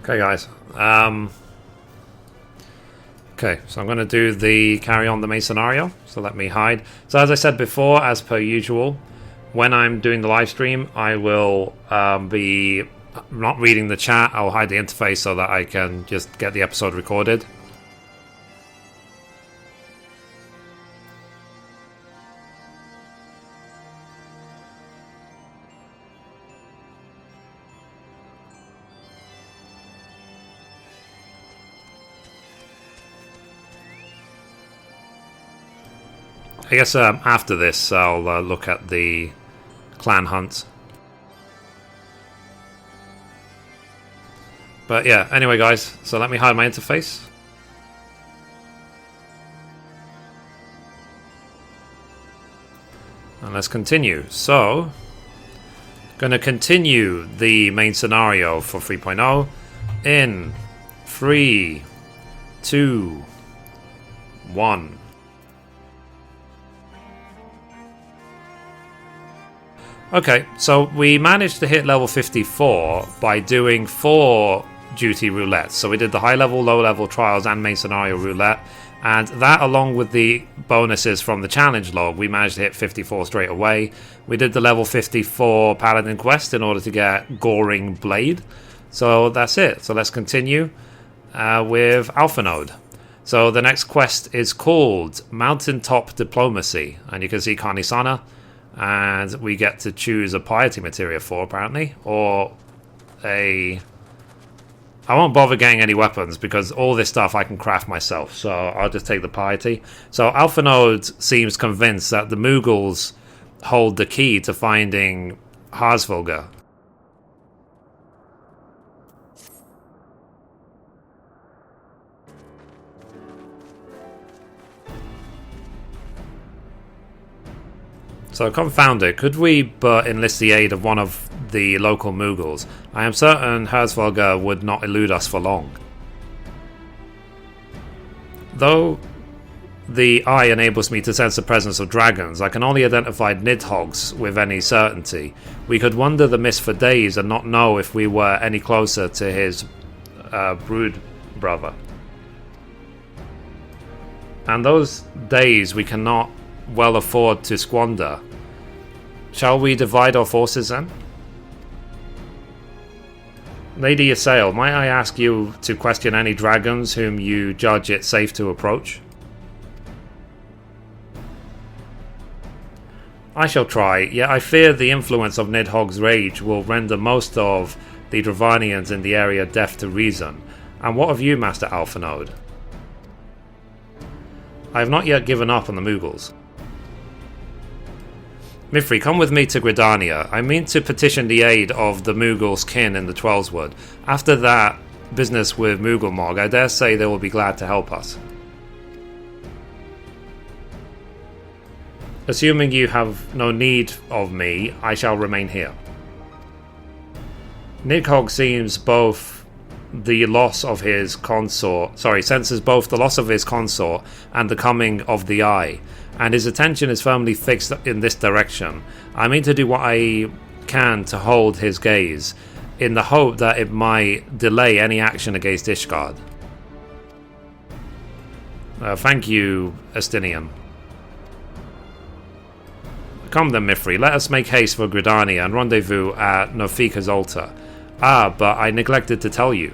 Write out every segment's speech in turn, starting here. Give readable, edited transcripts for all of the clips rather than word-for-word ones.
Okay, guys. Okay, so I'm going to do the carry on the main scenario. So let me hide. So as I said before, as per usual, when I'm doing the live stream, I will be not reading the chat. I'll hide the interface so that I can just get the episode recorded. I guess after this, I'll look at the clan hunt. But yeah, anyway, guys, so let me hide my interface. And let's continue. So, going to continue the main scenario for 3.0 in 3, 2, 1. Okay, so we managed to hit level 54 by doing 4 duty roulettes. So we did the high level, low level trials and main scenario roulette, and that along with the bonuses from the challenge log, we managed to hit 54 straight away. We did the level 54 paladin quest in order to get Goring Blade. So that's it. So let's continue with Alpha Node. So the next quest is called Mountaintop Diplomacy, and you can see Carnisana. And we get to choose a piety materia for, apparently, or a... I won't bother getting any weapons because all this stuff I can craft myself, so I'll just take the piety. So Alpha Node seems convinced that the Mughals hold the key to finding Harsvulga. So, confound it, could we but enlist the aid of one of the local Mughals? I am certain Herzvalga would not elude us for long. Though the eye enables me to sense the presence of dragons, I can only identify Nidhogg's with any certainty. We could wander the mist for days and not know if we were any closer to his brood brother. And those days we cannot well afford to squander. Shall we divide our forces then? Lady Ysayle, might I ask you to question any dragons whom you judge it safe to approach? I shall try, yet I fear the influence of Nidhogg's rage will render most of the Dravanians in the area deaf to reason. And what of you, Master Alpha Node? I have not yet given up on the Mughals. Mithrie, come with me to Gridania. I mean to petition the aid of the Mughals' kin in the Twelveswood. After that business with Mughal I dare say they will be glad to help us. Assuming you have no need of me, I shall remain here. Nidhogg seems both the loss of his consort, senses both the loss of his consort and the coming of the Eye, and his attention is firmly fixed in this direction. I mean to do what I can to hold his gaze, in the hope that it might delay any action against Ishgard. Thank you, Estinian. Come then, Mithrie, let us make haste for Gridania and rendezvous at Nofika's altar. Ah, but I neglected to tell you.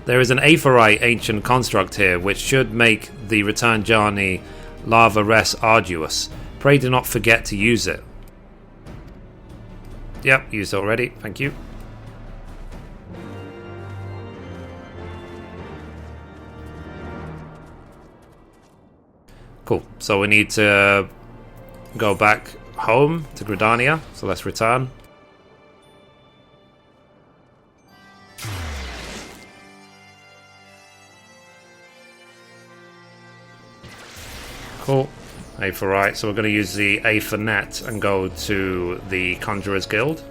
There is an Aephorite ancient construct here which should make the return journey lava less arduous. Pray do not forget to use it. Yep, used already, thank you. Cool, so we need to go back home to Gridania, so let's return. Cool. Aephorite. So we're going to use the Aether Net and go to the Conjurer's Guild.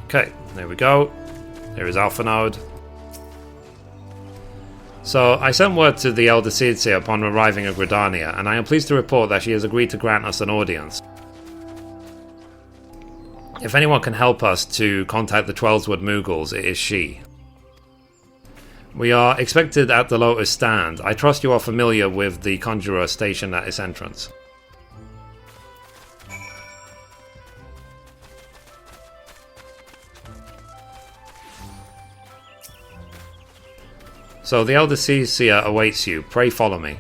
Okay, there we go. There is Alpha Node. So, I sent word to the Elder Seedseer upon arriving at Gridania, and I am pleased to report that she has agreed to grant us an audience. If anyone can help us to contact the Twelveswood Moogles, it is she. We are expected at the Lotus Stand. I trust you are familiar with the Conjurer stationed at its entrance. So the Elder Seer awaits you. Pray follow me.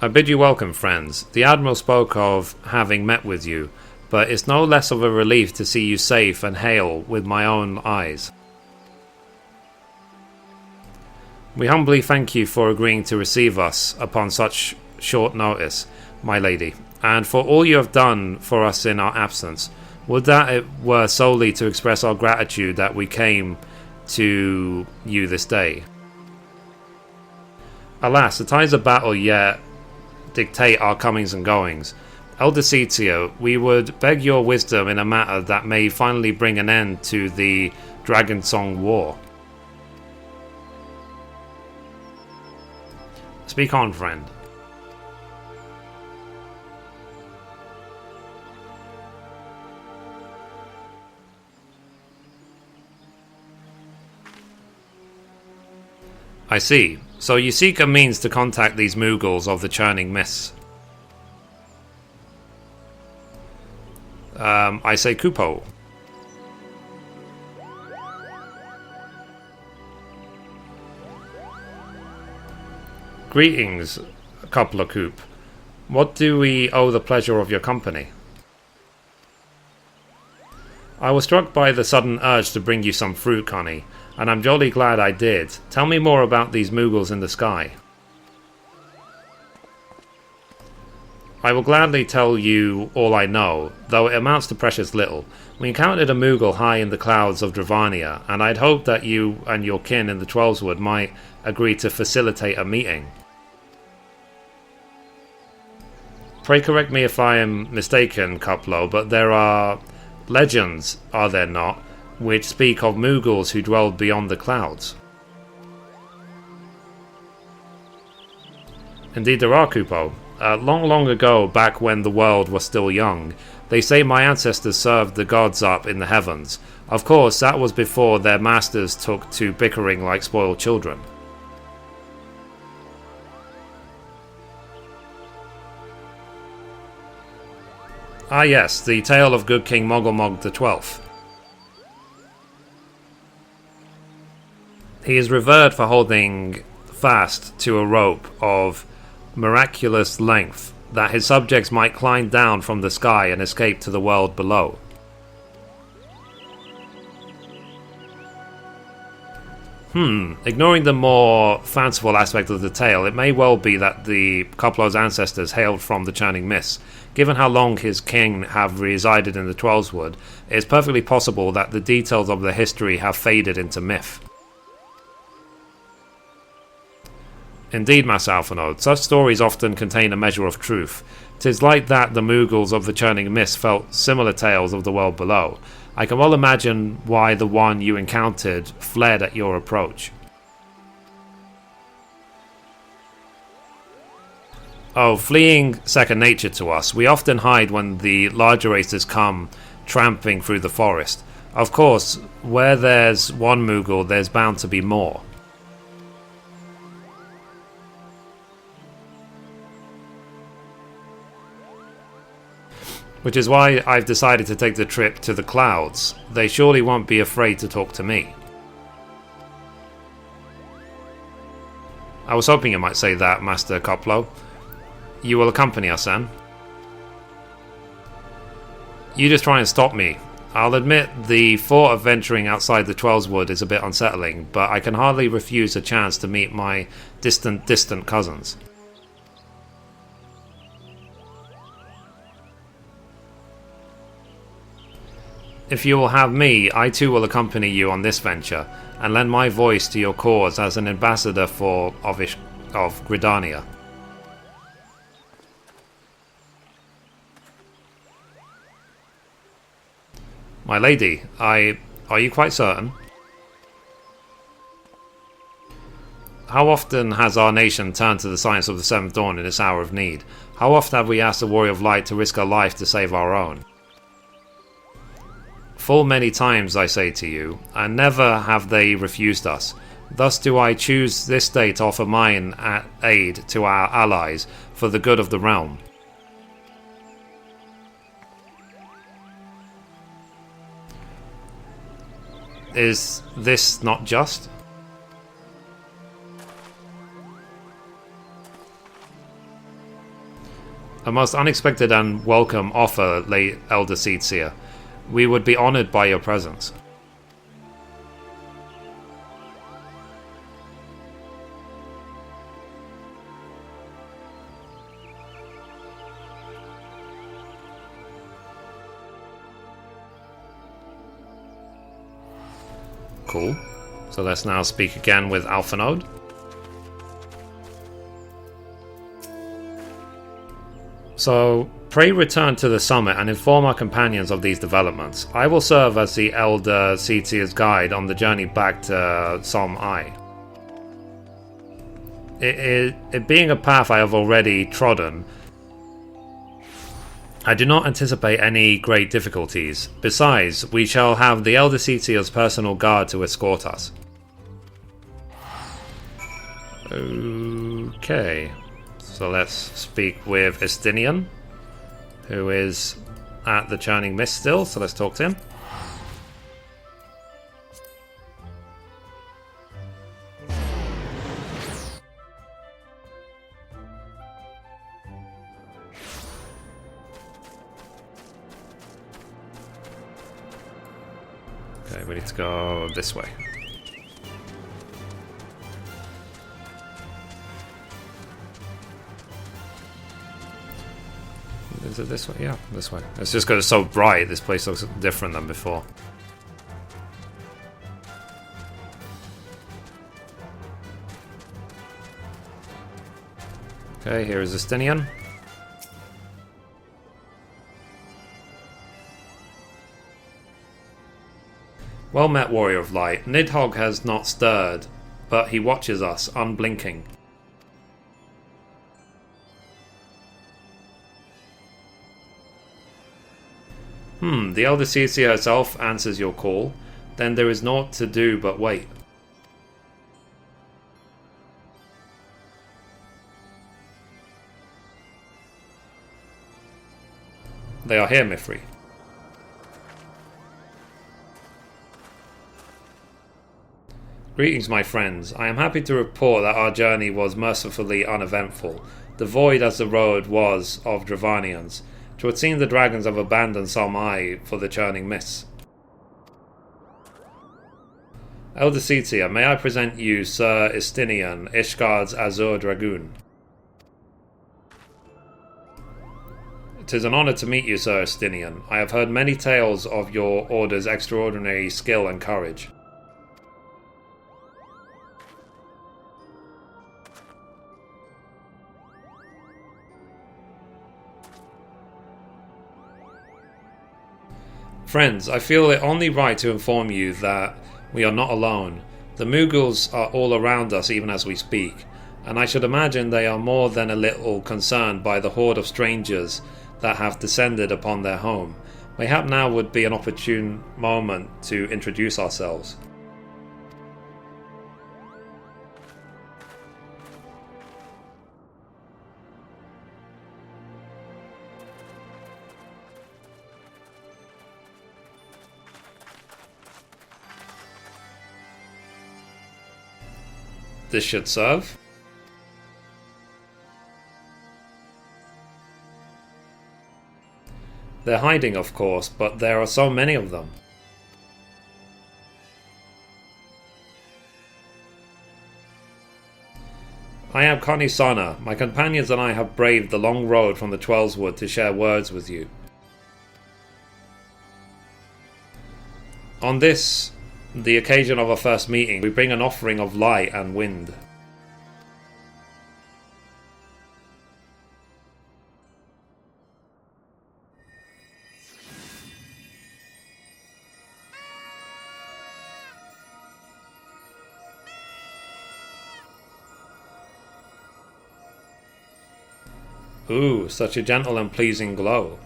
I bid you welcome, friends. The Admiral spoke of having met with you, but it's no less of a relief to see you safe and hail with my own eyes. We humbly thank you for agreeing to receive us upon such short notice, my lady, and for all you have done for us in our absence. Would that it were solely to express our gratitude that we came to you this day. Alas, the tides of battle yet dictate our comings and goings. Elder Seedseer, we would beg your wisdom in a matter that may finally bring an end to the Dragon Song War. Speak on, friend. I see. So you seek a means to contact these Moogles of the Churning Mists. I say Kupo. Greetings, Coupler Coop. What do we owe the pleasure of your company? I was struck by the sudden urge to bring you some fruit, Connie, and I'm jolly glad I did. Tell me more about these Moogles in the sky. I will gladly tell you all I know, though it amounts to precious little. We encountered a Moogle high in the clouds of Dravania, and I'd hoped that you and your kin in the Twelveswood might agree to facilitate a meeting. Pray correct me if I am mistaken, Cuplo, but there are legends, are there not, which speak of Moogles who dwelled beyond the clouds? Indeed there are, Kupo. Long ago, back when the world was still young, they say my ancestors served the gods up in the heavens. Of course, that was before their masters took to bickering like spoiled children. Ah yes, the tale of good King Mogglemog XII. He is revered for holding fast to a rope of miraculous length, that his subjects might climb down from the sky and escape to the world below. Ignoring the more fanciful aspect of the tale, it may well be that the Cuplo's ancestors hailed from the Churning Mists. Given how long his kin have resided in the Twelveswood, it is perfectly possible that the details of their history have faded into myth. Indeed, Master Alphanode, such stories often contain a measure of truth. 'Tis like that the Moogles of the Churning Mist felt similar tales of the world below. I can well imagine why the one you encountered fled at your approach. Oh, fleeing second nature to us. We often hide when the larger races come tramping through the forest. Of course, where there's one Moogle, there's bound to be more. Which is why I've decided to take the trip to the clouds. They surely won't be afraid to talk to me. I was hoping you might say that, Master Coplo. You will accompany us, then? You just try and stop me. I'll admit the thought of venturing outside the Twelveswood is a bit unsettling, but I can hardly refuse a chance to meet my distant cousins. If you will have me, I too will accompany you on this venture, and lend my voice to your cause as an ambassador of Gridania. My lady, are you quite certain? How often has our nation turned to the science of the Seventh Dawn in its hour of need? How often have we asked the Warrior of Light to risk her life to save our own? Full many times, I say to you, and never have they refused us. Thus do I choose this day to offer mine aid to our allies for the good of the realm. Is this not just? A most unexpected and welcome offer, late Elder Seedseer. We would be honoured by your presence. Cool. So let's now speak again with Alpha Node. So, pray return to the summit and inform our companions of these developments. I will serve as the Elder Seedseer's guide on the journey back to Som I. It being a path I have already trodden, I do not anticipate any great difficulties. Besides, we shall have the Elder Seedseer's personal guard to escort us. Okay. So let's speak with Estinian, who is at the Churning Mist still, so let's talk to him. Okay, we need to go this way. Is it this way? Yeah, this way. It's just because it's so bright, this place looks different than before. Okay, here is Estinian. Well met, Warrior of Light. Nidhogg has not stirred, but he watches us, unblinking. The Elder Seedseer herself answers your call. Then there is naught to do but wait. They are here, Mithrie. Greetings, my friends. I am happy to report that our journey was mercifully uneventful, devoid as the road was of Dravanians. 'Twould seem the dragons have abandoned Som I for the Churning Mists. Elder Seedseer, may I present you Sir Estinian, Ishgard's Azure Dragoon. 'Tis an honour to meet you, Sir Estinian. I have heard many tales of your order's extraordinary skill and courage. Friends, I feel it only right to inform you that we are not alone. The Mughals are all around us even as we speak, and I should imagine they are more than a little concerned by the horde of strangers that have descended upon their home. Mayhap now would be an opportune moment to introduce ourselves. This should serve. They're hiding, of course, but there are so many of them. I am Connie Sana. My companions and I have braved the long road from the Twelveswood to share words with you. On this, the occasion of our first meeting, we bring an offering of light and wind. Ooh, such a gentle and pleasing glow.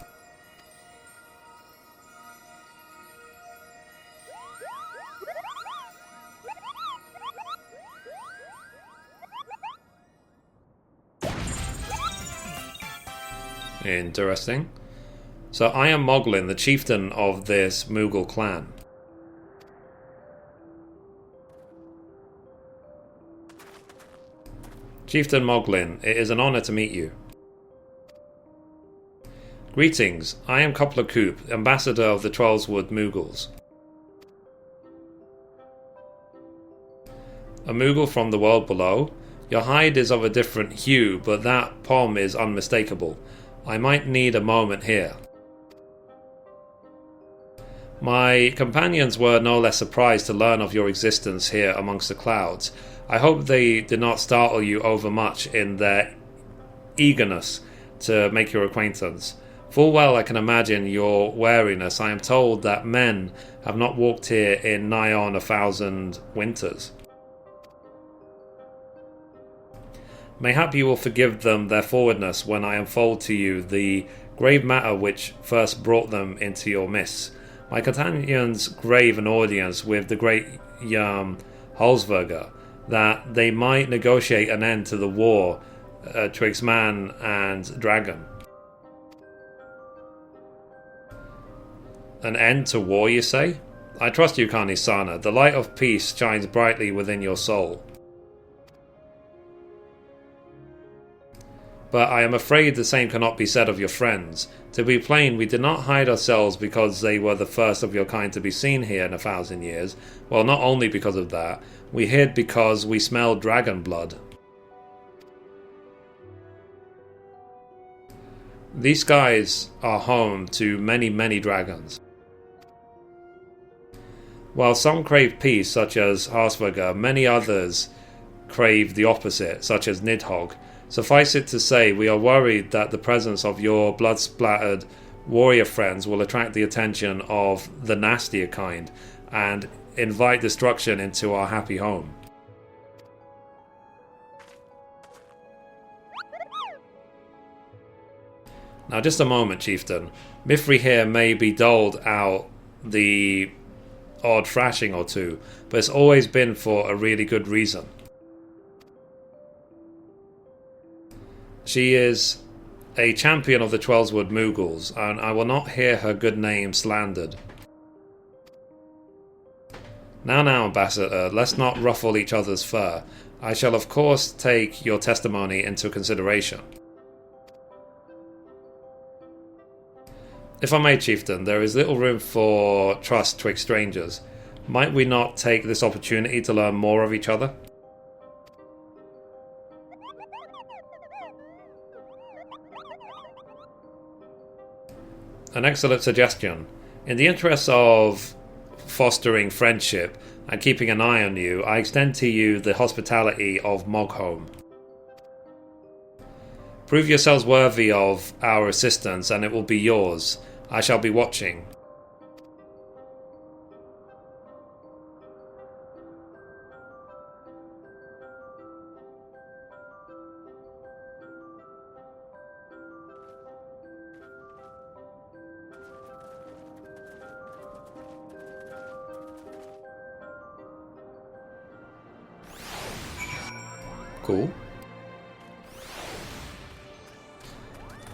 Interesting. So I am Moglin, the chieftain of this Moogle clan. Chieftain Moglin, it is an honor to meet you. Greetings, I am Coupler Coop, ambassador of the Trollswood Moogles. A Moogle from the world below? Your hide is of a different hue, but that pom is unmistakable. I might need a moment here. My companions were no less surprised to learn of your existence here amongst the clouds. I hope they did not startle you overmuch in their eagerness to make your acquaintance. Full well I can imagine your wariness. I am told that men have not walked here in nigh on 1,000 winters. Mayhap you will forgive them their forwardness when I unfold to you the grave matter which first brought them into your midst. My companions grave an audience with the great Halsberger, that they might negotiate an end to the war twixt man and dragon. An end to war, you say? I trust you, Karnisana. The light of peace shines brightly within your soul. But I am afraid the same cannot be said of your friends. To be plain, we did not hide ourselves because they were the first of your kind to be seen here in 1,000 years. Well, not only because of that, we hid because we smelled dragon blood. These skies are home to many, many dragons. While some crave peace, such as Harsberger, many others crave the opposite, such as Nidhogg. Suffice it to say, we are worried that the presence of your blood-splattered warrior friends will attract the attention of the nastier kind and invite destruction into our happy home. Now just a moment, chieftain. Mithrie here may be doled out the odd thrashing or two, but it's always been for a really good reason. She is a champion of the Trollswood Moogles, and I will not hear her good name slandered. Now, Ambassador, let's not ruffle each other's fur. I shall of course take your testimony into consideration. If I may, chieftain, there is little room for trust twixt strangers. Might we not take this opportunity to learn more of each other? An excellent suggestion. In the interest of fostering friendship and keeping an eye on you, I extend to you the hospitality of Mogholm. Prove yourselves worthy of our assistance and it will be yours. I shall be watching. Cool.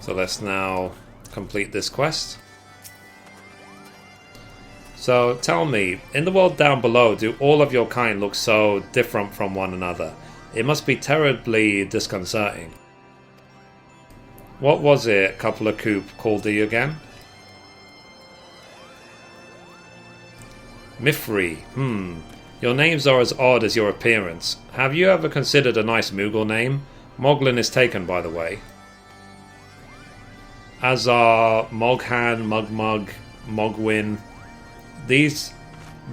So let's now complete this quest. So tell me, in the world down below, do all of your kind look so different from one another? It must be terribly disconcerting. What was it Coupler Coop called you again? Mithrie. Your names are as odd as your appearance. Have you ever considered a nice Moogle name? Moglin is taken, by the way. As are Moghan, Mugmug, Mogwin. These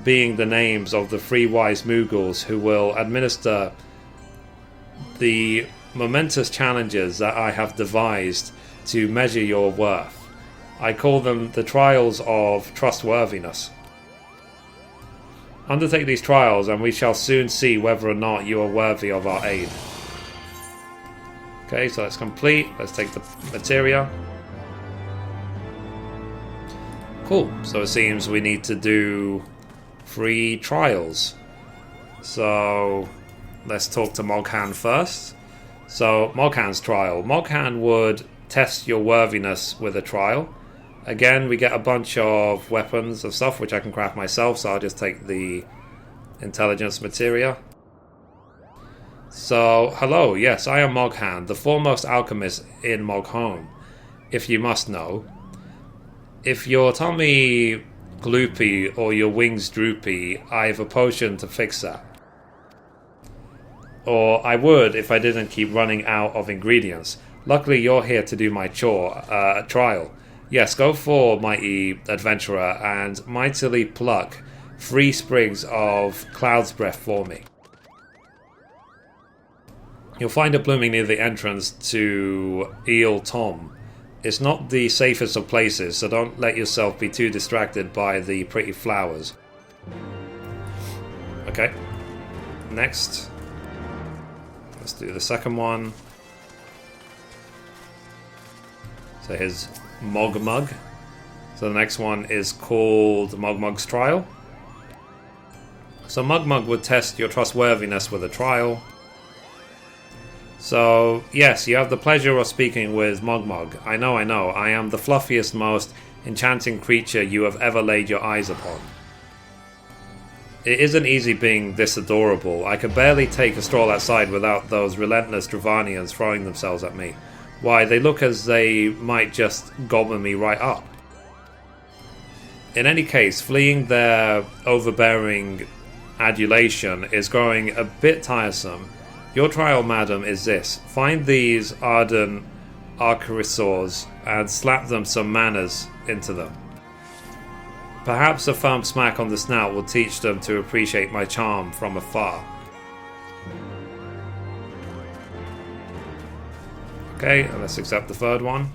being the names of the 3 wise Moogles who will administer the momentous challenges that I have devised to measure your worth. I call them the trials of trustworthiness. Undertake these trials and we shall soon see whether or not you are worthy of our aid. Okay, so that's complete. Let's take the materia. Cool, so it seems we need to do 3 trials. So let's talk to Moghan first. So Moghan's trial. Moghan would test your worthiness with a trial. Again, we get a bunch of weapons and stuff which I can craft myself, so I'll just take the intelligence materia. So, hello, yes, I am Moghan, the foremost alchemist in Mogholm, if you must know. If your tummy gloopy or your wings droopy, I have a potion to fix that. Or I would if I didn't keep running out of ingredients. Luckily, you're here to do my trial. Yes, go for, mighty adventurer, and mightily pluck 3 sprigs of cloud's breath for me. You'll find it blooming near the entrance to Eel Tom. It's not the safest of places, so don't let yourself be too distracted by the pretty flowers. Okay, next. Let's do the second one. So here's Mogmug. So the next one is called Mogmug's Trial. So Mogmug would test your trustworthiness with a trial. So yes, you have the pleasure of speaking with Mogmug. I know. I am the fluffiest, most enchanting creature you have ever laid your eyes upon. It isn't easy being this adorable. I could barely take a stroll outside without those relentless Dravanians throwing themselves at me. Why, they look as they might just gobble me right up. In any case, fleeing their overbearing adulation is growing a bit tiresome. Your trial, madam, is this. Find these ardent archosaurs and slap them some manners into them. Perhaps a firm smack on the snout will teach them to appreciate my charm from afar. Okay, and let's accept the third one.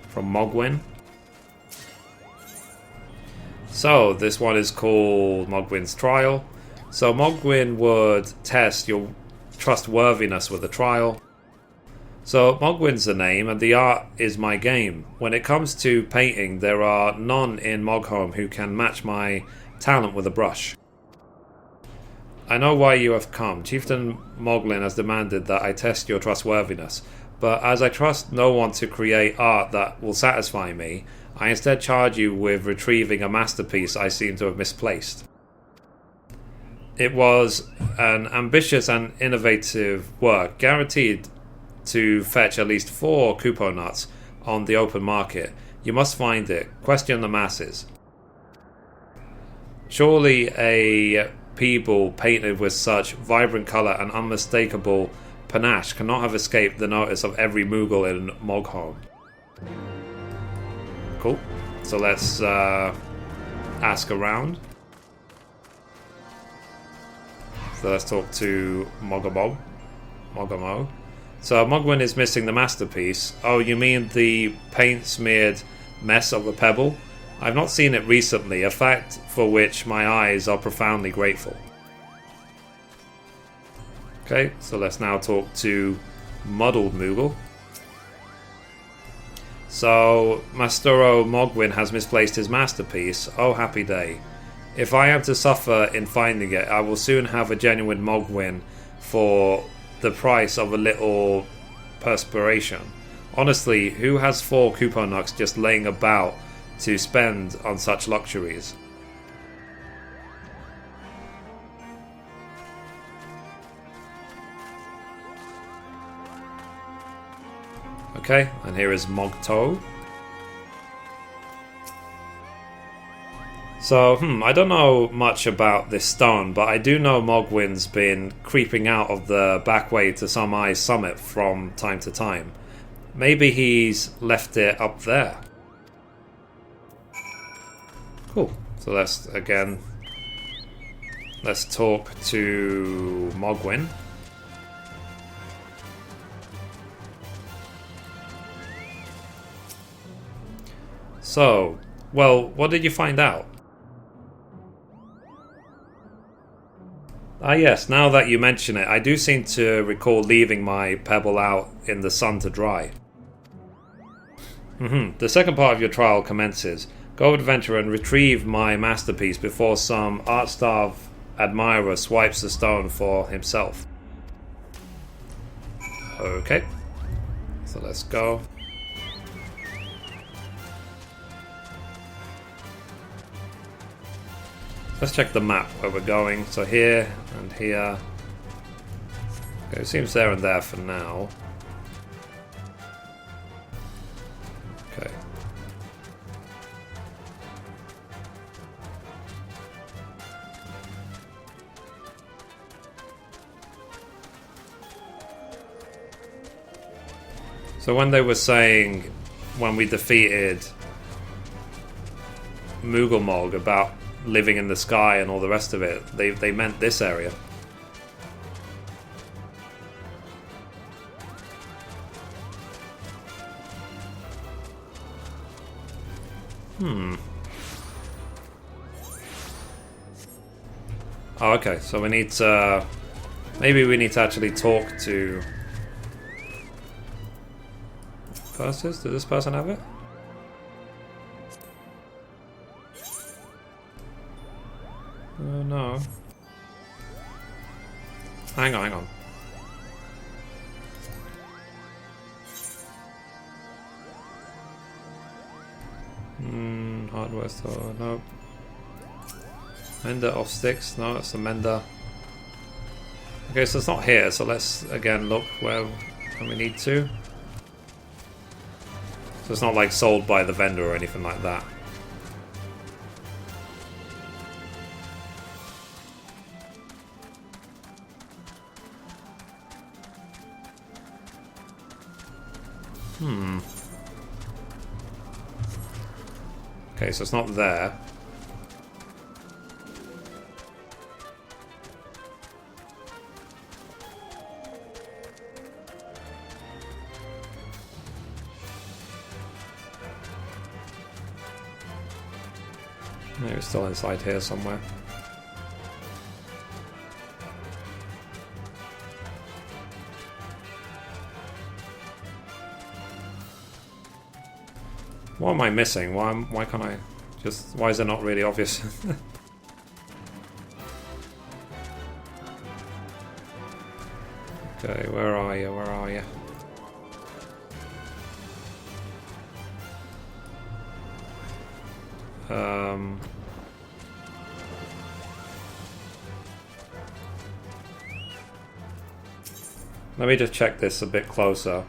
From Mogwin. So, this one is called Mogwin's Trial. So, Mogwin would test your trustworthiness with a trial. So, Mogwin's the name, and the art is my game. When it comes to painting, there are none in Mogholm who can match my talent with a brush. I know why you have come. Chieftain Moglin has demanded that I test your trustworthiness, but as I trust no one to create art that will satisfy me, I instead charge you with retrieving a masterpiece I seem to have misplaced. It was an ambitious and innovative work, guaranteed to fetch at least 4 Kupo nuts on the open market. You must find it. Question the masses. Surely a Peeble painted with such vibrant colour and unmistakable panache cannot have escaped the notice of every Moogle in Mogholm. Cool. So let's ask around. So let's talk to Mogamo. So Mogwin is missing the masterpiece. Oh, you mean the paint-smeared mess of a pebble? I've not seen it recently, a fact for which my eyes are profoundly grateful. Okay, so let's now talk to Muddled Moogle. So, Masturo Mogwin has misplaced his masterpiece. Oh, happy day. If I am to suffer in finding it, I will soon have a genuine Mogwin for the price of a little perspiration. Honestly, who has 4 Kuponuks just laying about to spend on such luxuries? Okay, and here is Mogto. So, I don't know much about this stone, but I do know Mogwin's been creeping out of the back way to some ice summit from time to time. Maybe he's left it up there. Cool. So let's, again, let's talk to Mogwin. So, well, what did you find out? Ah yes, now that you mention it, I do seem to recall leaving my pebble out in the sun to dry. The second part of your trial commences. Go adventure and retrieve my masterpiece before some art-starved admirer swipes the stone for himself. Okay, so let's go. Let's check the map where we're going. So here and here. Okay, it seems there and there for now. Okay. So when they were saying, when we defeated Moogelmog about living in the sky and all the rest of it, they meant this area. Oh, okay, so we need to... maybe we need to actually talk to... Persis? Does this person have it? No. Hang on. Hardware store, no. Mender off sticks, no, that's the mender. Okay, so it's not here, so let's again look where we need to. So it's not like sold by the vendor or anything like that. Okay, so it's not there. Maybe it's still inside here somewhere. What am I missing? Why can't I just... why is it not really obvious? Okay, where are you? Where are you? Let me just check this a bit closer.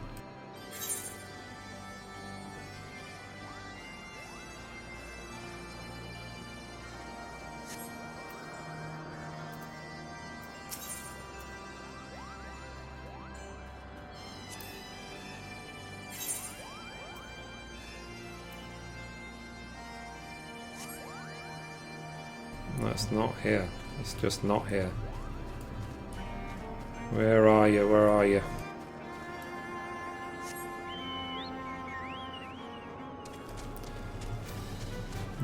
No, it's not here. It's just not here. Where are you? Where are you?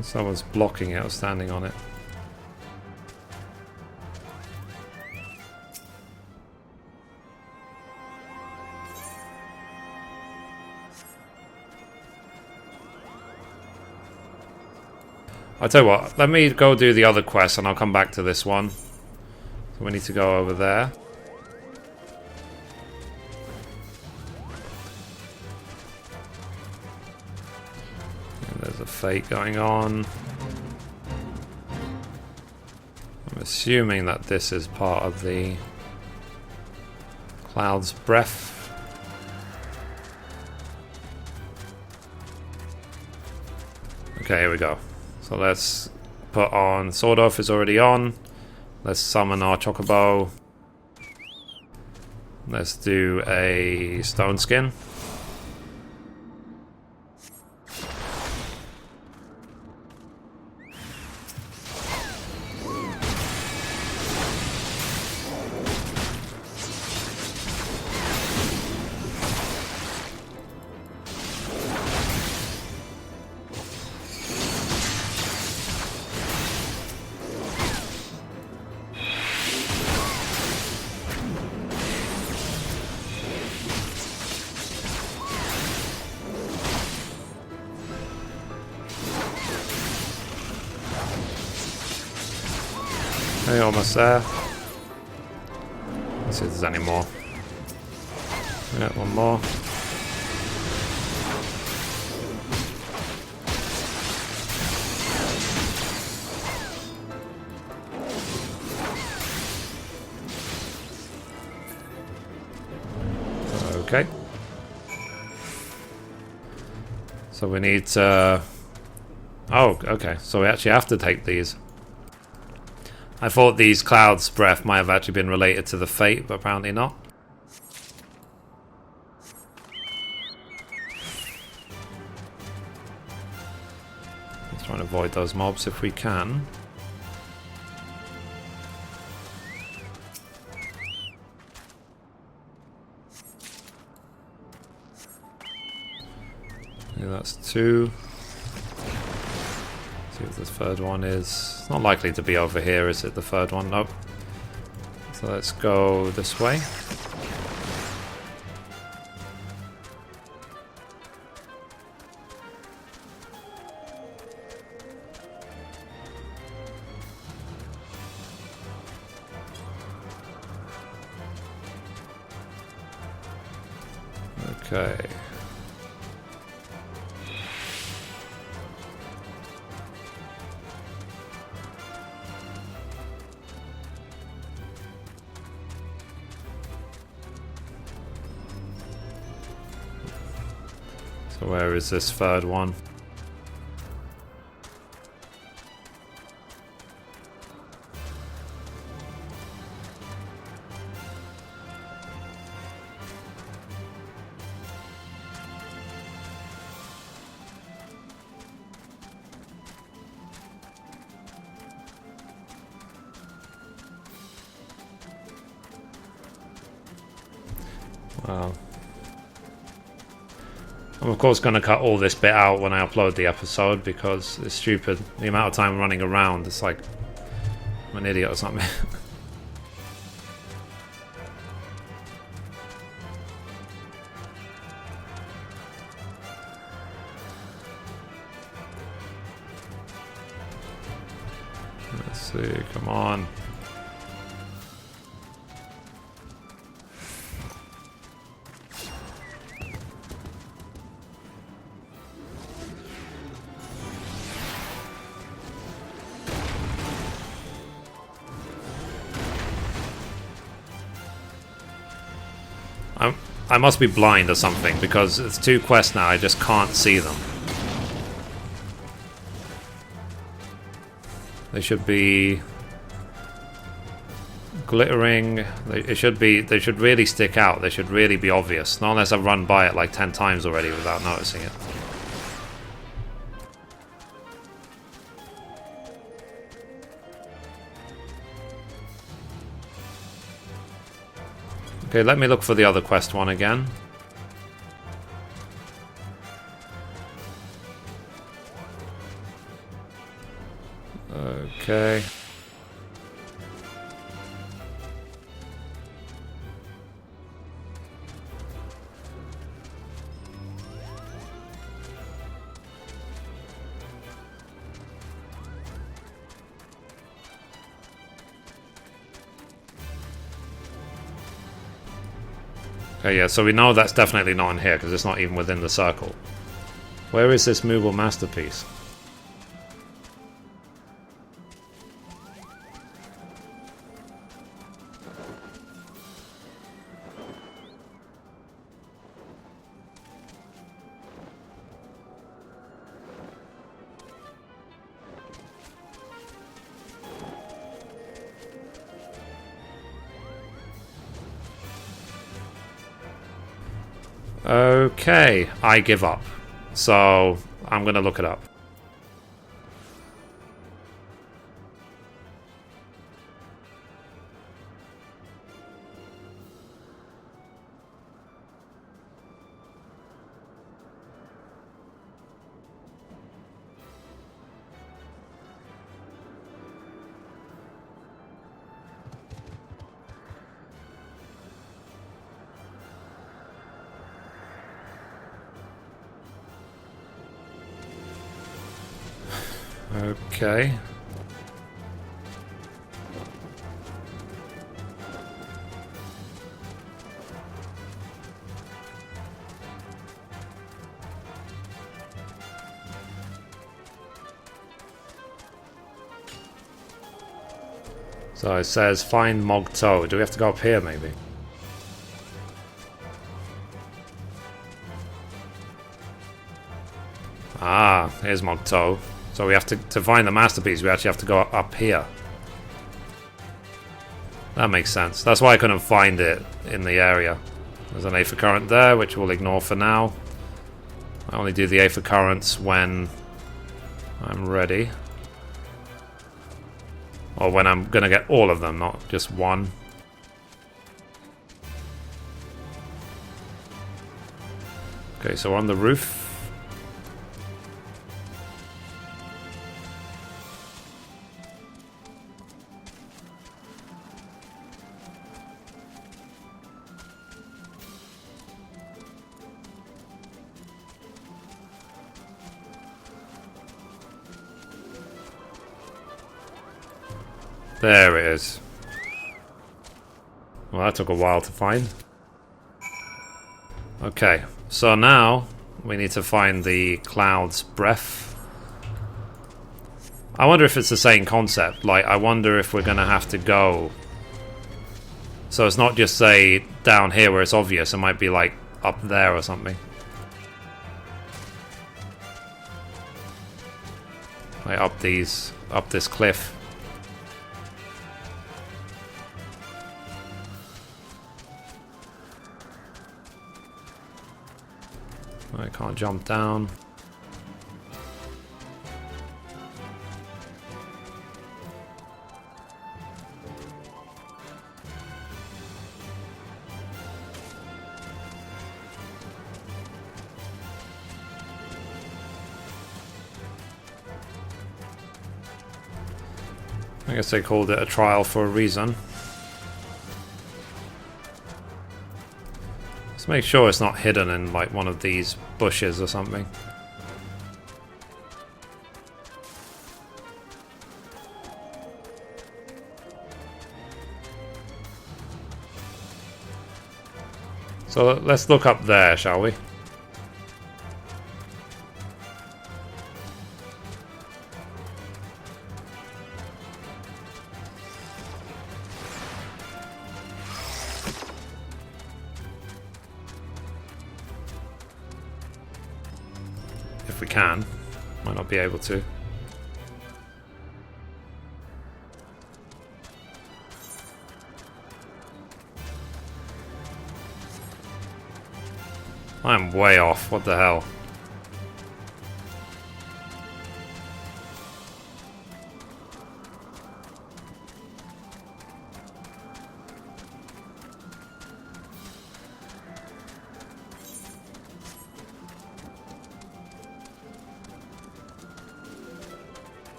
Someone's blocking it or standing on it. I'll tell you what, let me go do the other quest and I'll come back to this one. So we need to go over there. And there's a fate going on. I'm assuming that this is part of the Cloud's Breath. Okay, here we go. So let's put on... Sword Oath is already on. Let's summon our Chocobo. Let's do a Stone Skin. Okay, almost there. Let's see if there's any more. Yeah, one more. Okay. So we need to... Oh, okay. So we actually have to take these. I thought these clouds' breath might have actually been related to the fate, but apparently not. Let's try and avoid those mobs if we can. Yeah, that's 2. See if the third one is... It's not likely to be over here, is it? The third one? Nope. So let's go this way. Okay. So where is this third one? Wow. I'm of course going to cut all this bit out when I upload the episode because it's stupid. The amount of time running around, it's like I'm an idiot or something. Let's see, come on. I must be blind or something, because it's 2 quests now, I just can't see them. They should be glittering. They should really stick out. They should really be obvious. Not unless I've run by it like 10 times already without noticing it. Okay, let me look for the other quest one again. Okay. Okay, yeah, so we know that's definitely not in here because it's not even within the circle. Where is this movable masterpiece? Okay, I give up. So, I'm gonna look it up. Okay. So it says find Mogto. Do we have to go up here maybe? Ah, here's Mogto. So we have to find the masterpiece, we actually have to go up here. That makes sense. That's why I couldn't find it in the area. There's an Aether Current there, which we'll ignore for now. I only do the Aether Currents when I'm ready. Or when I'm gonna get all of them, not just one. Okay, so we're on the roof. There it is. Well, that took a while to find. Okay, so now we need to find the Cloud's Breath. I wonder if it's the same concept. Like, I wonder if we're going to have to go... So it's not just, say, down here where it's obvious. It might be, like, up there or something. Like, up this cliff. I can't jump down. I guess they called it a trial for a reason. Let's make sure it's not hidden in like one of these bushes or something. So let's look up there, shall we? If we can. Might not be able to. I'm way off. What the hell?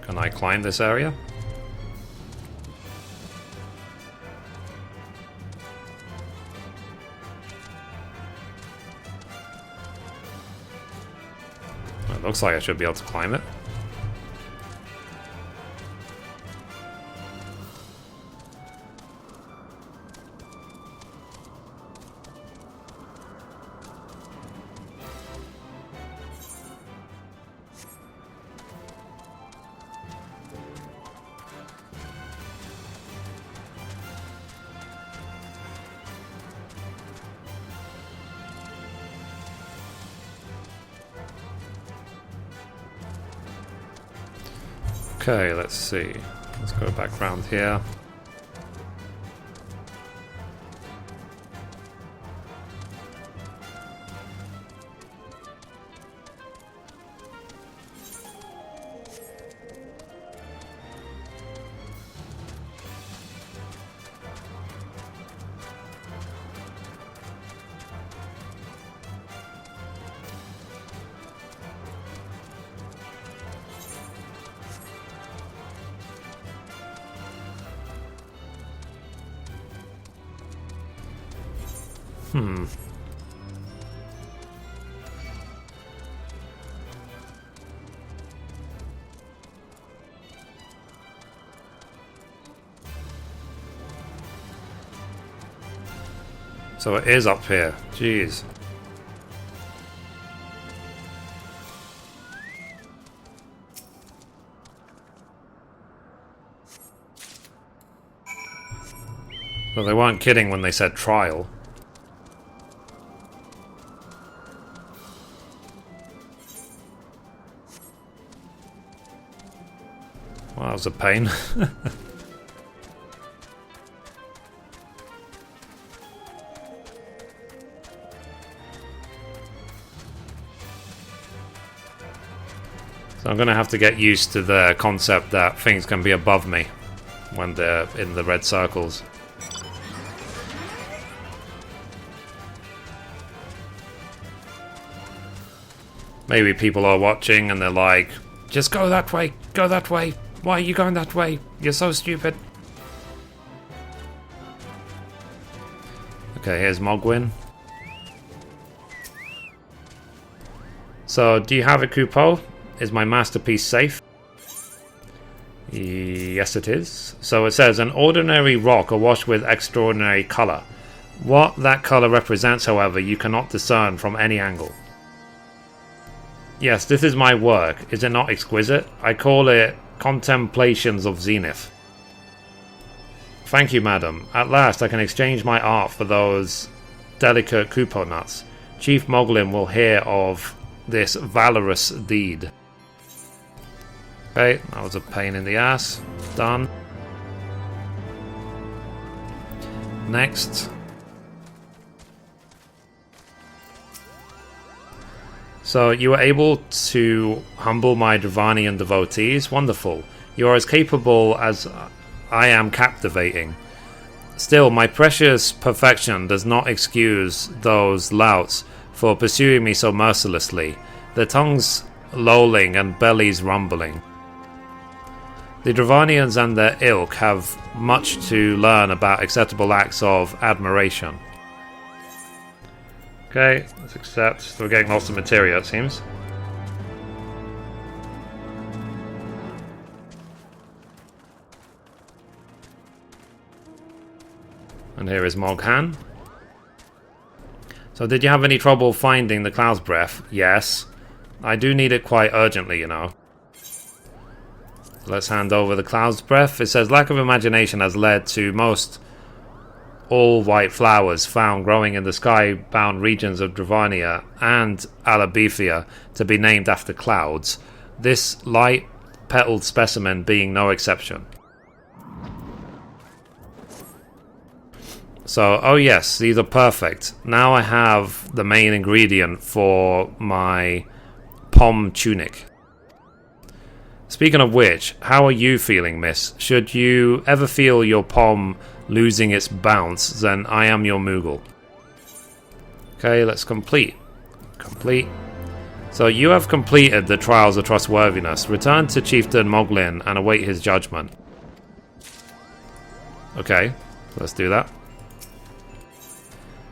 Can I climb this area? It looks like I should be able to climb it. Okay, let's see. Let's go back round here. So it is up here. Jeez. But they weren't kidding when they said trial. Well, that was a pain. So I'm going to have to get used to the concept that things can be above me when they're in the red circles. Maybe people are watching and they're like, just go that way, go that way. Why are you going that way? You're so stupid. Okay, here's Mogwin. So, do you have a Kupo? Is my masterpiece safe? Yes, it is. So it says, an ordinary rock awash with extraordinary colour. What that colour represents, however, you cannot discern from any angle. Yes, this is my work. Is it not exquisite? I call it Contemplations of Zenith. Thank you, madam. At last I can exchange my art for those delicate Kupo nuts. Chief Moglin will hear of this valorous deed. Okay, that was a pain in the ass. Done. Next. So, you were able to humble my Dravanian devotees? Wonderful. You are as capable as I am captivating. Still, my precious perfection does not excuse those louts for pursuing me so mercilessly, their tongues lolling and bellies rumbling. The Dravanians and their ilk have much to learn about acceptable acts of admiration. Okay, let's accept. So we're getting lots of materia, it seems. And here is Moghan. So did you have any trouble finding the Cloud's Breath? Yes. I do need it quite urgently, you know. Let's hand over the Cloud's Breath. It says, lack of imagination has led to most all-white flowers found growing in the sky-bound regions of Dravania and Alabethia to be named after clouds, this light-petaled specimen being no exception. So, oh yes, these are perfect. Now I have the main ingredient for my pom tunic. Speaking of which, how are you feeling, miss? Should you ever feel your pom losing its bounce, then I am your Moogle. Okay, let's complete. Complete. So you have completed the Trials of Trustworthiness. Return to Chieftain Moglin and await his judgment. Okay, let's do that.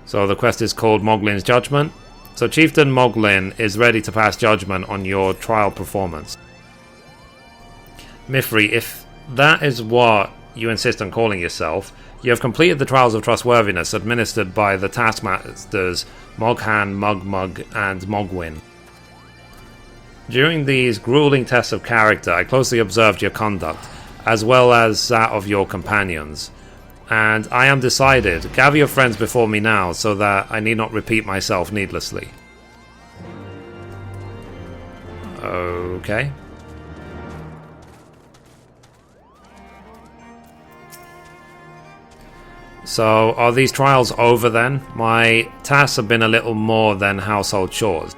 So the quest is called Moglin's Judgment. So Chieftain Moglin is ready to pass judgment on your trial performance. Mithrie, if that is what you insist on calling yourself, you have completed the Trials of Trustworthiness administered by the Taskmasters Moghan, Mugmug, and Mogwin. During these grueling tests of character, I closely observed your conduct, as well as that of your companions. And I am decided. Gather your friends before me now, so that I need not repeat myself needlessly. Okay. So, are these trials over then? My tasks have been a little more than household chores.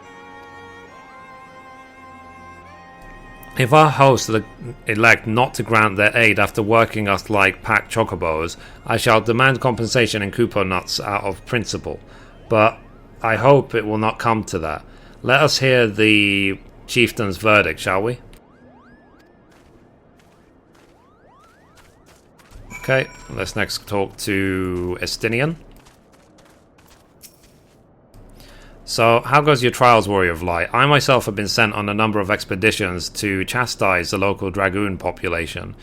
If our hosts elect not to grant their aid after working us like packed chocobos, I shall demand compensation in Kupo nuts out of principle. But I hope it will not come to that. Let us hear the chieftain's verdict, shall we? Okay, let's next talk to Estinian. So, how goes your trials, Warrior of Light? I myself have been sent on a number of expeditions to chastise the local dragoon population.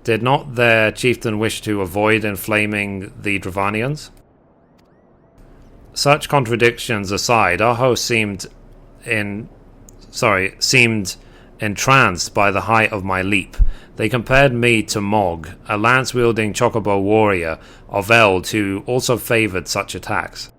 Did not their chieftain wish to avoid inflaming the Dravanians? Such contradictions aside, our host seemed entranced by the height of my leap. They compared me to Mog, a lance-wielding chocobo warrior of Eld who also favoured such attacks.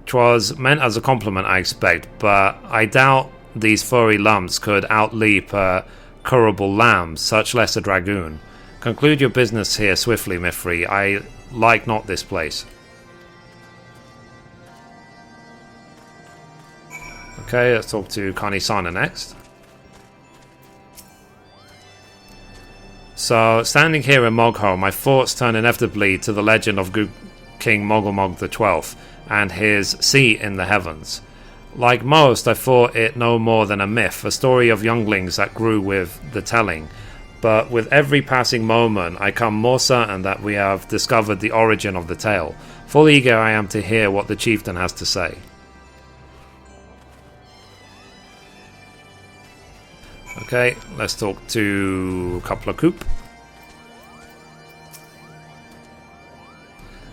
'Twas meant as a compliment, I expect, but I doubt these furry lumps could outleap a curable lamb, such less a dragoon. Conclude your business here swiftly, Mithrie. I like not this place. Okay, let's talk to Kanisana next. So, standing here in Mogho, my thoughts turn inevitably to the legend of King Mogomog XII and his seat in the heavens. Like most, I thought it no more than a myth, a story of younglings that grew with the telling. But with every passing moment, I come more certain that we have discovered the origin of the tale. Full eager I am to hear what the chieftain has to say. Okay, let's talk to a couple of Coop.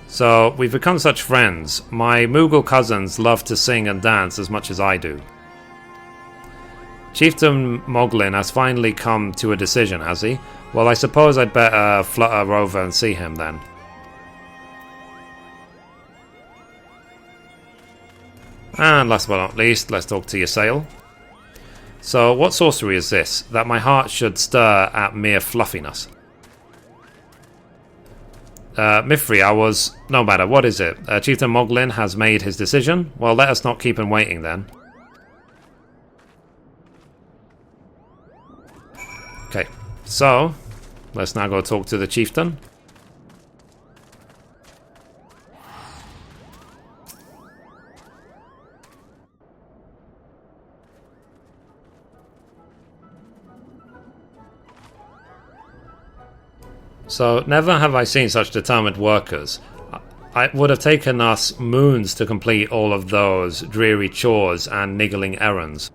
So, we've become such friends. My Moogle cousins love to sing and dance as much as I do. Chieftain Moglin has finally come to a decision, has he? Well, I suppose I'd better flutter over and see him then. And last but not least, let's talk to Ysayle. So, what sorcery is this, that my heart should stir at mere fluffiness? Mithrie, no matter, what is it? Chieftain Moglin has made his decision? Well, let us not keep him waiting then. Okay, so, let's now go talk to the chieftain. So, never have I seen such determined workers. It would have taken us moons to complete all of those dreary chores and niggling errands.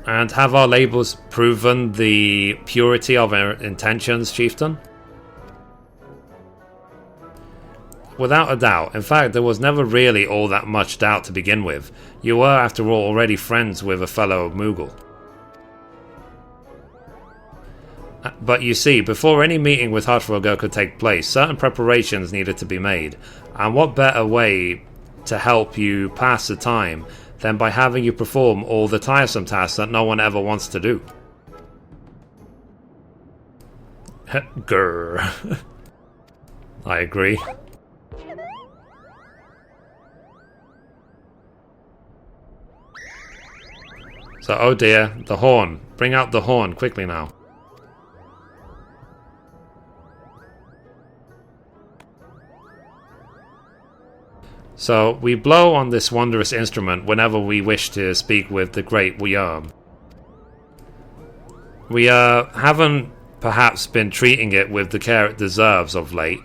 And have our labels proven the purity of our intentions, chieftain? Without a doubt. In fact, there was never really all that much doubt to begin with. You were, after all, already friends with a fellow Moogle. But you see, before any meeting with Hardfroger could take place, certain preparations needed to be made. And what better way to help you pass the time than by having you perform all the tiresome tasks that no one ever wants to do? Grrr. I agree. So, oh dear, the horn. Bring out the horn, quickly now. So, we blow on this wondrous instrument whenever we wish to speak with the great Worm. We haven't perhaps been treating it with the care it deserves of late,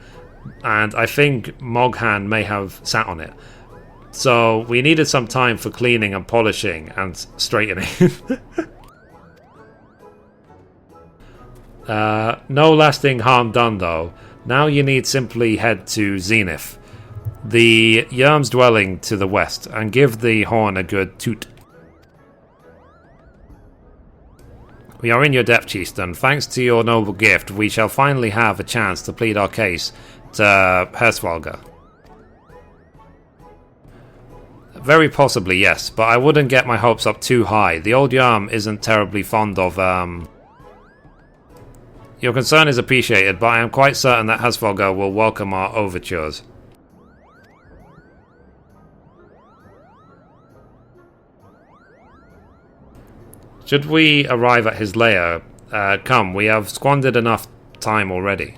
and I think Moghan may have sat on it. So, we needed some time for cleaning and polishing and straightening. No lasting harm done though. Now you need simply head to Zenith, the Yerm's dwelling to the west, and give the horn a good toot. We are in your debt, chieftain. Thanks to your noble gift, we shall finally have a chance to plead our case to Hersvalga. Very possibly, yes, but I wouldn't get my hopes up too high. The old Yerm isn't terribly fond of, Your concern is appreciated, but I am quite certain that Hersvalga will welcome our overtures. Should we arrive at his lair? Come, we have squandered enough time already.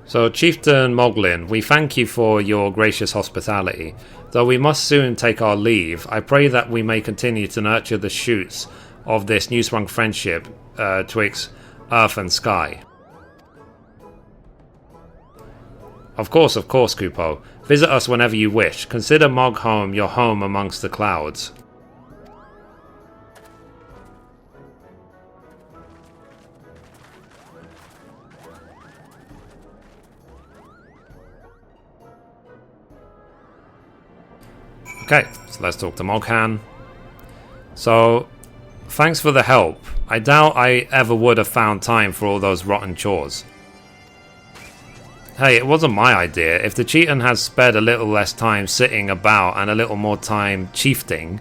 So, Chieftain Moglin, we thank you for your gracious hospitality. Though we must soon take our leave, I pray that we may continue to nurture the shoots of this new-sprung friendship twixt earth and sky. Of course, Kupo. Visit us whenever you wish. Consider Mogholm your home amongst the clouds. Okay, so let's talk to Moghan. So, thanks for the help. I doubt I ever would have found time for all those rotten chores. Hey, it wasn't my idea. If the Chieftain had spent a little less time sitting about and a little more time chiefening,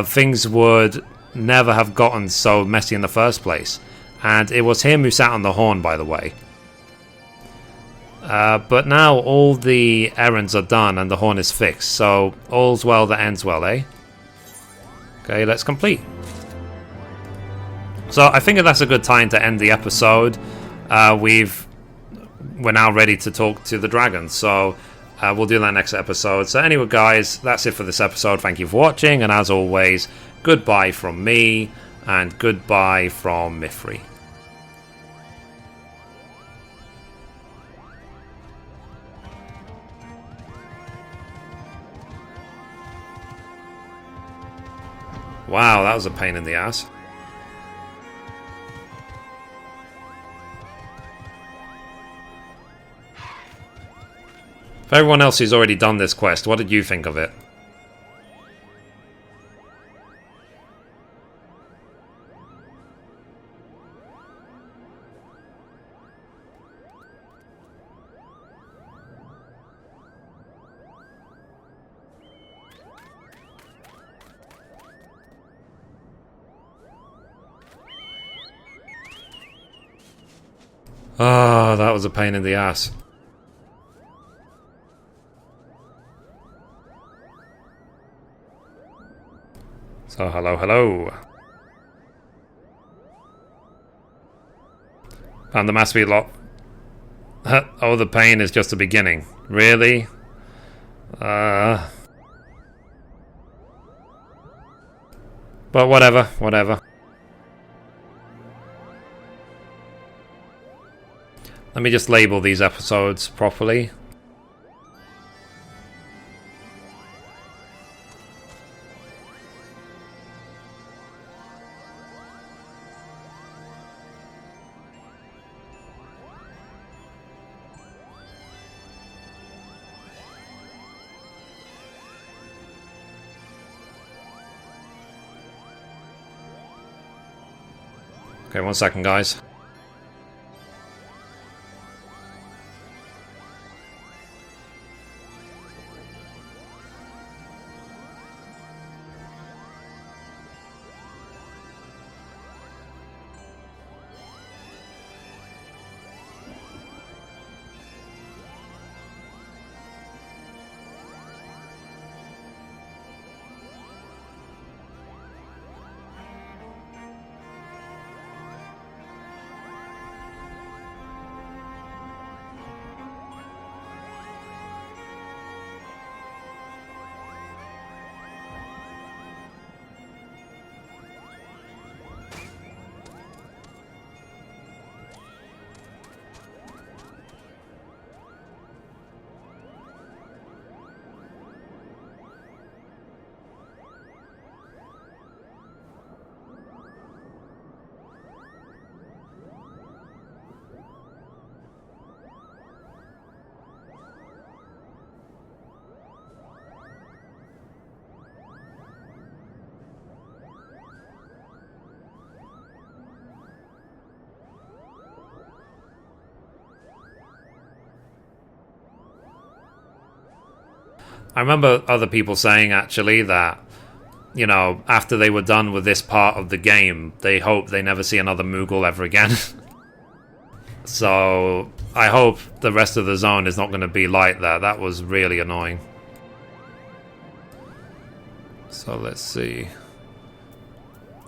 things would never have gotten so messy in the first place. And it was him who sat on the horn, by the way. But now all the errands are done and the horn is fixed, so all's well that ends well, eh? Okay, let's complete. So I think that's a good time to end the episode. We're now ready to talk to the dragon, so we'll do that next episode. So anyway, guys, that's it for this episode. Thank you for watching, and as always, goodbye from me, and goodbye from Mithrie. Wow, that was a pain in the ass. For everyone else who's already done this quest, what did you think of it? Oh, that was a pain in the ass. So, hello. Found the master lock. Oh, the pain is just the beginning. Really? But whatever. Let me just label these episodes properly. Okay, 1 second, guys. I remember other people saying, actually, that, you know, after they were done with this part of the game, they hope they never see another Moogle ever again. So, I hope the rest of the zone is not going to be like that. That was really annoying. So, let's see.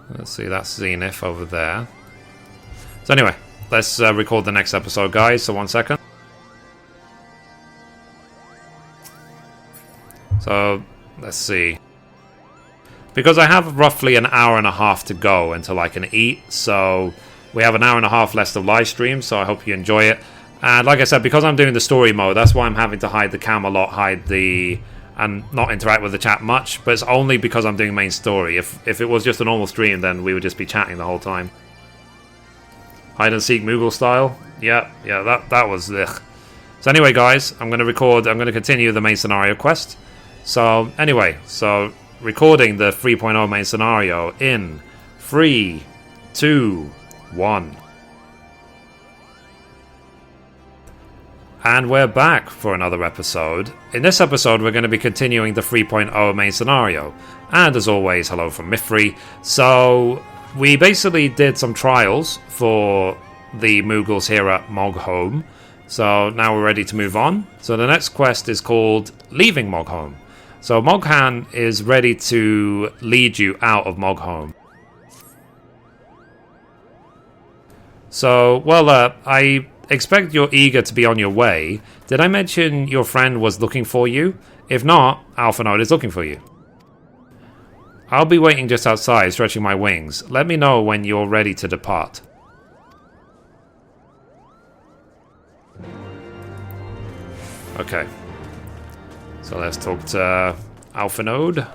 That's Zenith over there. So, anyway, let's record the next episode, guys. So, 1 second. So, let's see. Because I have roughly an hour and a half to go until I can eat, so we have an hour and a half left of live stream, so I hope you enjoy it. And like I said, because I'm doing the story mode, that's why I'm having to hide the cam a lot, and not interact with the chat much. But it's only because I'm doing main story. If it was just a normal stream, then we would just be chatting the whole time. Hide and seek Moogle style. Yeah, that was ugh. So anyway, guys, I'm going to continue the main scenario quest. So anyway, recording the 3.0 main scenario in 3, 2, 1. And we're back for another episode. In this episode, we're going to be continuing the 3.0 main scenario. And as always, hello from Mithrie. So, we basically did some trials for the Moogles here at Moghome. So, now we're ready to move on. So, the next quest is called Leaving Moghome. So, Moghan is ready to lead you out of Moghome. So, well, I expect you're eager to be on your way. Did I mention your friend was looking for you? If not, Alphanode is looking for you. I'll be waiting just outside, stretching my wings. Let me know when you're ready to depart. Okay. So let's talk to Alphanode.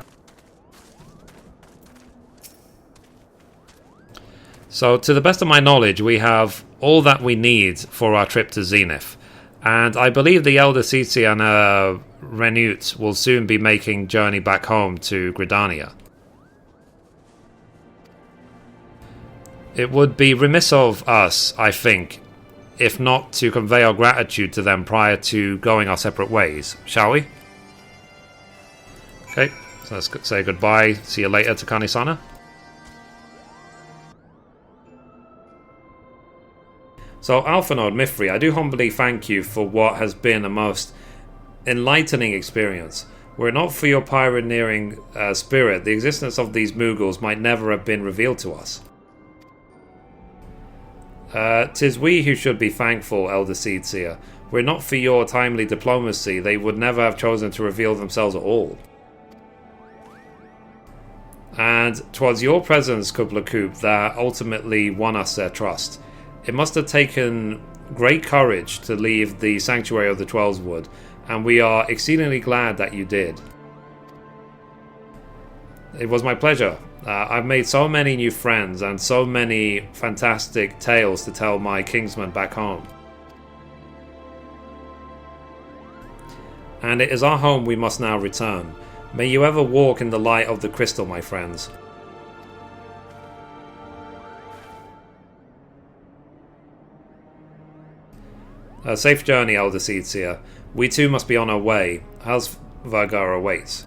So, to the best of my knowledge, we have all that we need for our trip to Zenith. And I believe the Elder Tsitsi and Renute will soon be making journey back home to Gridania. It would be remiss of us, I think, if not to convey our gratitude to them prior to going our separate ways, shall we? Okay, so let's say goodbye. See you later, Takane-sana. So, Alphanode, Mithrie, I do humbly thank you for what has been a most enlightening experience. Were it not for your pioneering spirit, the existence of these Moogles might never have been revealed to us. 'Tis we who should be thankful, Elder Seedseer. Were it not for your timely diplomacy, they would never have chosen to reveal themselves at all. And 'twas your presence, Kubla Koop, that ultimately won us their trust. It must have taken great courage to leave the Sanctuary of the Twelveswood, and we are exceedingly glad that you did. It was my pleasure. I've made so many new friends and so many fantastic tales to tell my kingsmen back home. And it is our home we must now return. May you ever walk in the light of the crystal, my friends. A safe journey, Elder Seedseer. We too must be on our way. Halsvargar awaits.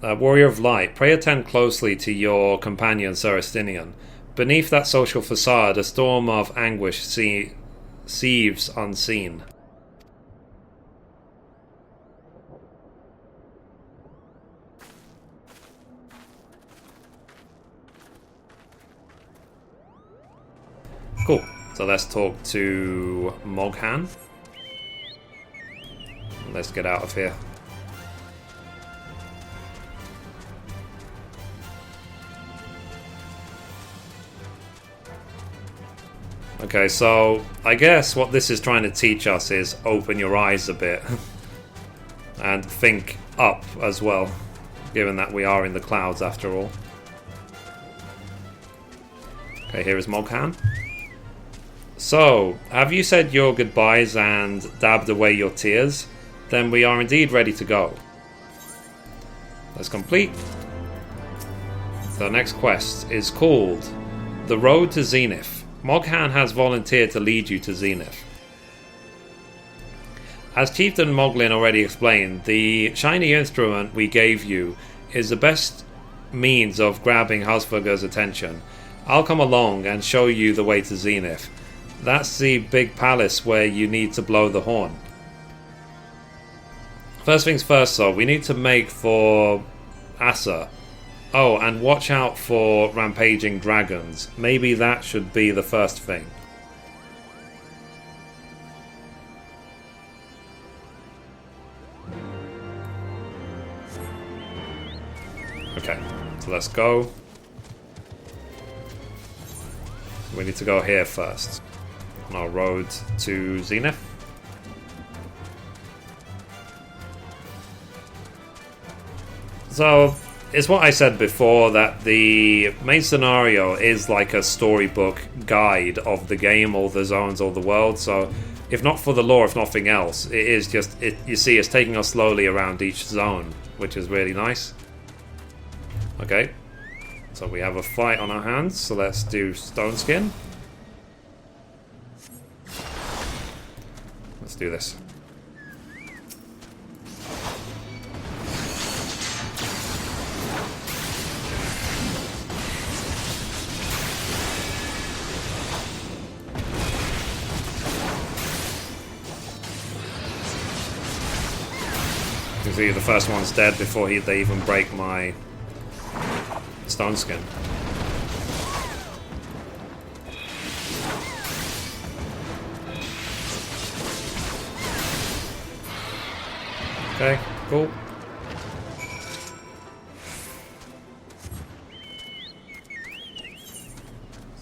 Warrior of Light, pray attend closely to your companion Serestinian. Beneath that social facade, a storm of anguish seethes unseen. Cool. So let's talk to Moghan. Let's get out of here. Okay, so I guess what this is trying to teach us is open your eyes a bit. And think up as well, given that we are in the clouds after all. Okay, here is Moghan. So, have you said your goodbyes and dabbed away your tears? Then we are indeed ready to go. Let's complete. The next quest is called The Road to Zenith. Moghan has volunteered to lead you to Zenith. As Chieftain Moglin already explained, the shiny instrument we gave you is the best means of grabbing Halsvargar's attention. I'll come along and show you the way to Zenith. That's the big palace where you need to blow the horn. First things first though, we need to make for Asa. Oh, and watch out for rampaging dragons. Maybe that should be the first thing. Okay, so let's go. We need to go here first. On our road to Zenith. So, it's what I said before, that the main scenario is like a storybook guide of the game, all the zones, all the world. So, if not for the lore, if nothing else, it is just, you see, it's taking us slowly around each zone, which is really nice. Okay, so we have a fight on our hands, so let's do Stone Skin. Let's do this. You can see the first one's dead before they even break my Stone Skin. Okay, cool.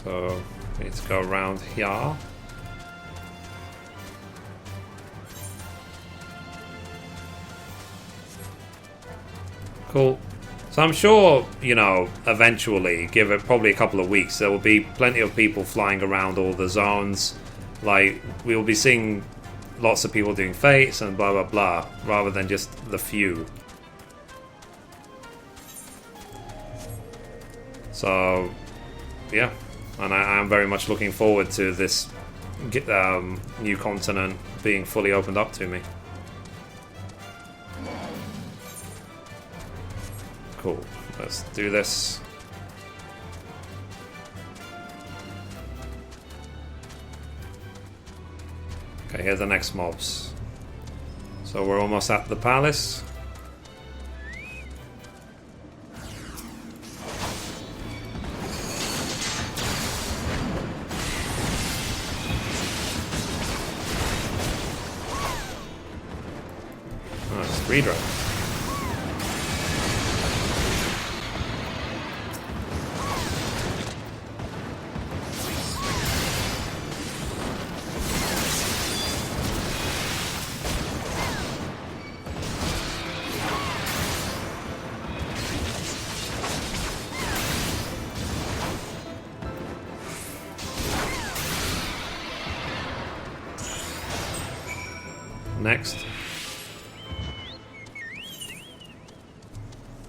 So, we need to go around here. Cool. So I'm sure, you know, eventually, give it probably a couple of weeks, there will be plenty of people flying around all the zones. Like, we will be seeing lots of people doing fates and blah blah blah, rather than just the few. So, yeah. And I am very much looking forward to this new continent being fully opened up to me. Cool. Let's do this. Okay, here are the next mobs. So we're almost at the palace. Oh, it's Redraw. Next.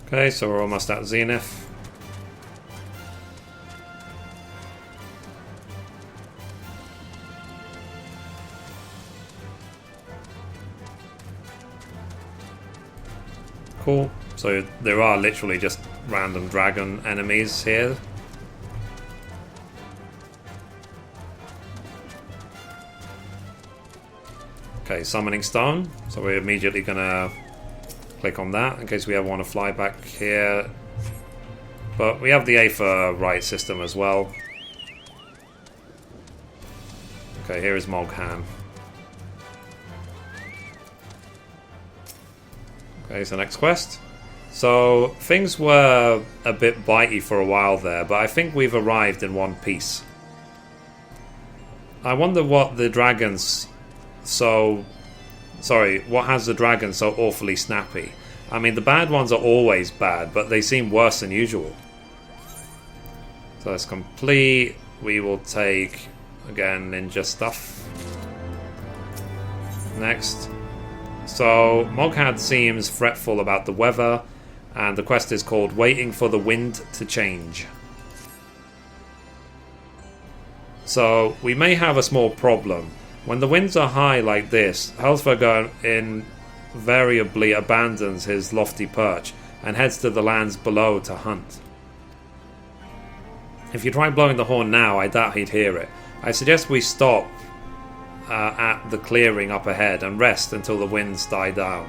Okay, so we're almost at Zenith. Cool. So there are literally just random dragon enemies here. Okay, summoning stone. So we're immediately gonna click on that in case we ever want to fly back here. But we have the Aether Right system as well. Okay, here is Moghan. Okay, so next quest. So things were a bit bitey for a while there, but I think we've arrived in one piece. I wonder what the dragons... what has the dragon so awfully snappy? I mean, the bad ones are always bad, but they seem worse than usual. So let's complete. We will take, again, ninja stuff. Next. So, Moghad seems fretful about the weather, and the quest is called Waiting for the Wind to Change. So, we may have a small problem. When the winds are high like this, Helsberger invariably abandons his lofty perch and heads to the lands below to hunt. If you try blowing the horn now, I doubt he'd hear it. I suggest we stop at the clearing up ahead and rest until the winds die down.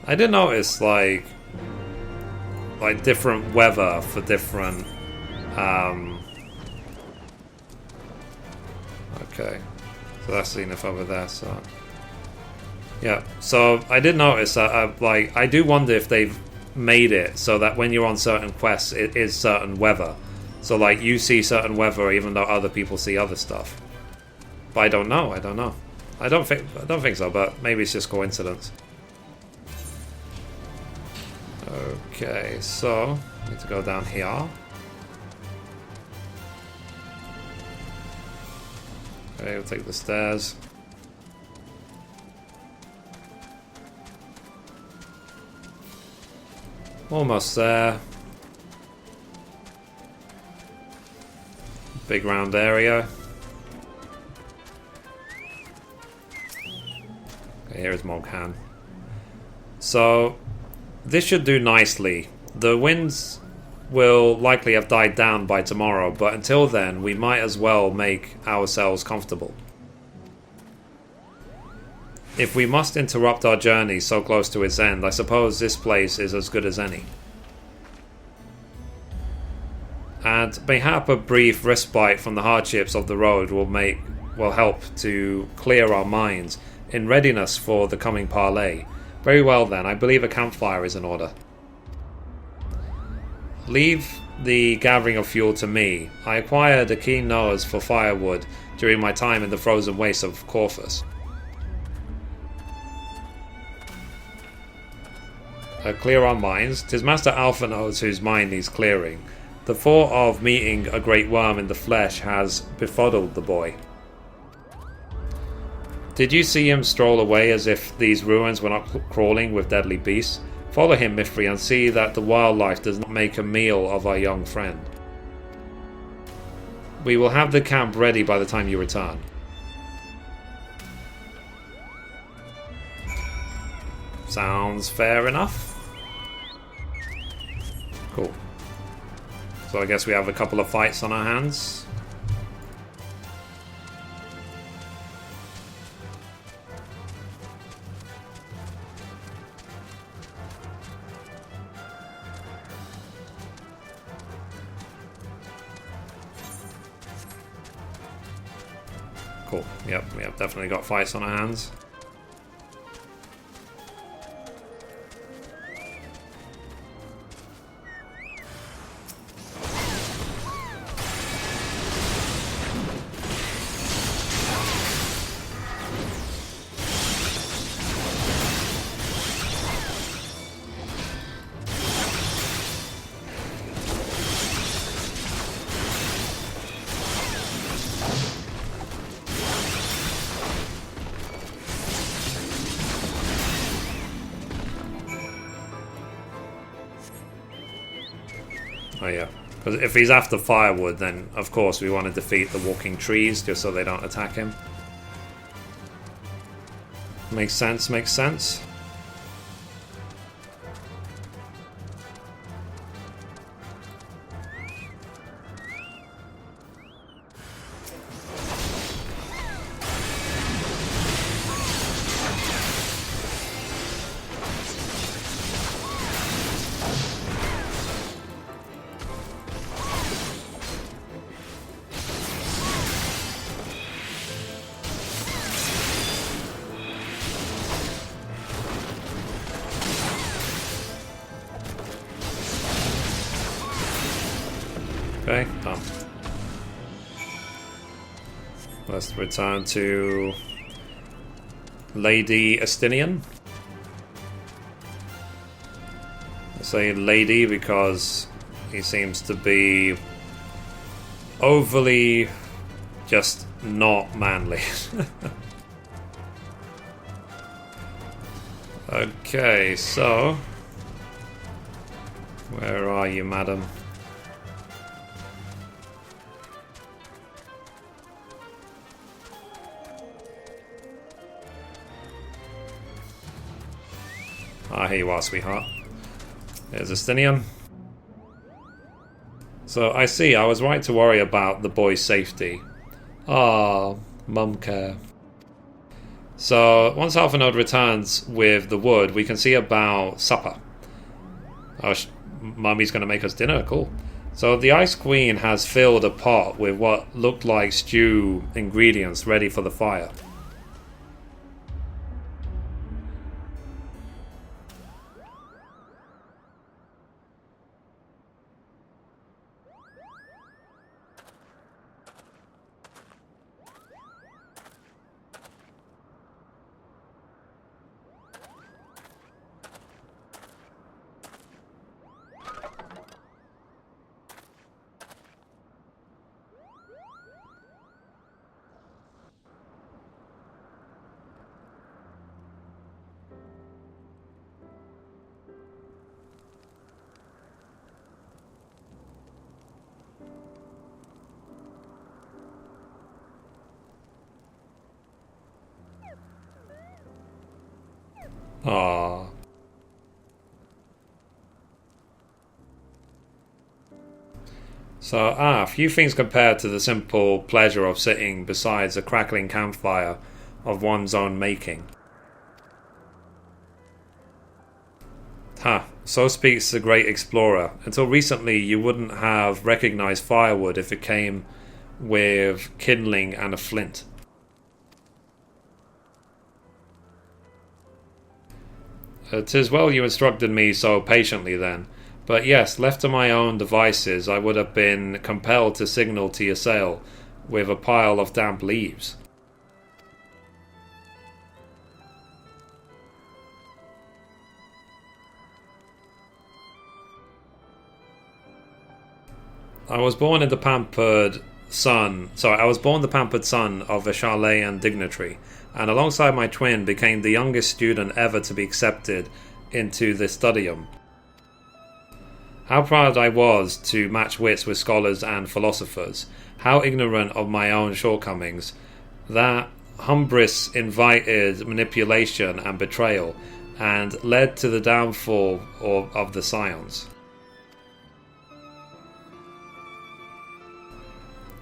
I did notice like different weather for different okay, so that's Zenith over there. So Yeah, so I did notice that, like, I do wonder if they've made it so that when you're on certain quests, it is certain weather. So, like, you see certain weather even though other people see other stuff. But I don't know, I don't know. I don't think so, but maybe it's just coincidence. Okay, so, need to go down here. Okay, we'll take the stairs. Almost there. Big round area. Okay, here is Moghan. So, this should do nicely. The winds will likely have died down by tomorrow, but until then, we might as well make ourselves comfortable. If we must interrupt our journey so close to its end, I suppose this place is as good as any. And mayhap a brief respite from the hardships of the road will help to clear our minds in readiness for the coming parley. Very well then, I believe a campfire is in order. Leave the gathering of fuel to me. I acquired a keen nose for firewood during my time in the frozen wastes of Corfus. Clear our minds. 'Tis Master Alphinaud whose mind needs clearing. The thought of meeting a great worm in the flesh has befuddled the boy. Did you see him stroll away as if these ruins were not crawling with deadly beasts? Follow him, Mithrie, and see that the wildlife does not make a meal of our young friend. We will have the camp ready by the time you return. Sounds fair enough. Cool. So I guess we have a couple of fights on our hands. Cool. Yep, we have definitely got fights on our hands. Oh yeah, because if he's after firewood, then of course we want to defeat the walking trees just so they don't attack him. Makes sense, makes sense. Okay, done. Let's return to Lady Astinian. I say lady because he seems to be overly just not manly. Okay, so where are you, madam? Ah, here you are, sweetheart. There's Astinian. So, I see, I was right to worry about the boy's safety. Ah, mum care. So, once Alphinaud returns with the wood, we can see about supper. Oh, Mummy's going to make us dinner, cool. So, the Ice Queen has filled a pot with what looked like stew ingredients ready for the fire. Aww. So, a few things compared to the simple pleasure of sitting beside a crackling campfire of one's own making. So speaks the great explorer. Until recently, you wouldn't have recognized firewood if it came with kindling and a flint. "'Tis well you instructed me so patiently then. But yes, left to my own devices, I would have been compelled to signal to your sail with a pile of damp leaves." I was born the pampered son of a Charlayan dignitary, and alongside my twin became the youngest student ever to be accepted into the studium. How proud I was to match wits with scholars and philosophers, how ignorant of my own shortcomings. That hubris invited manipulation and betrayal, and led to the downfall of the scions.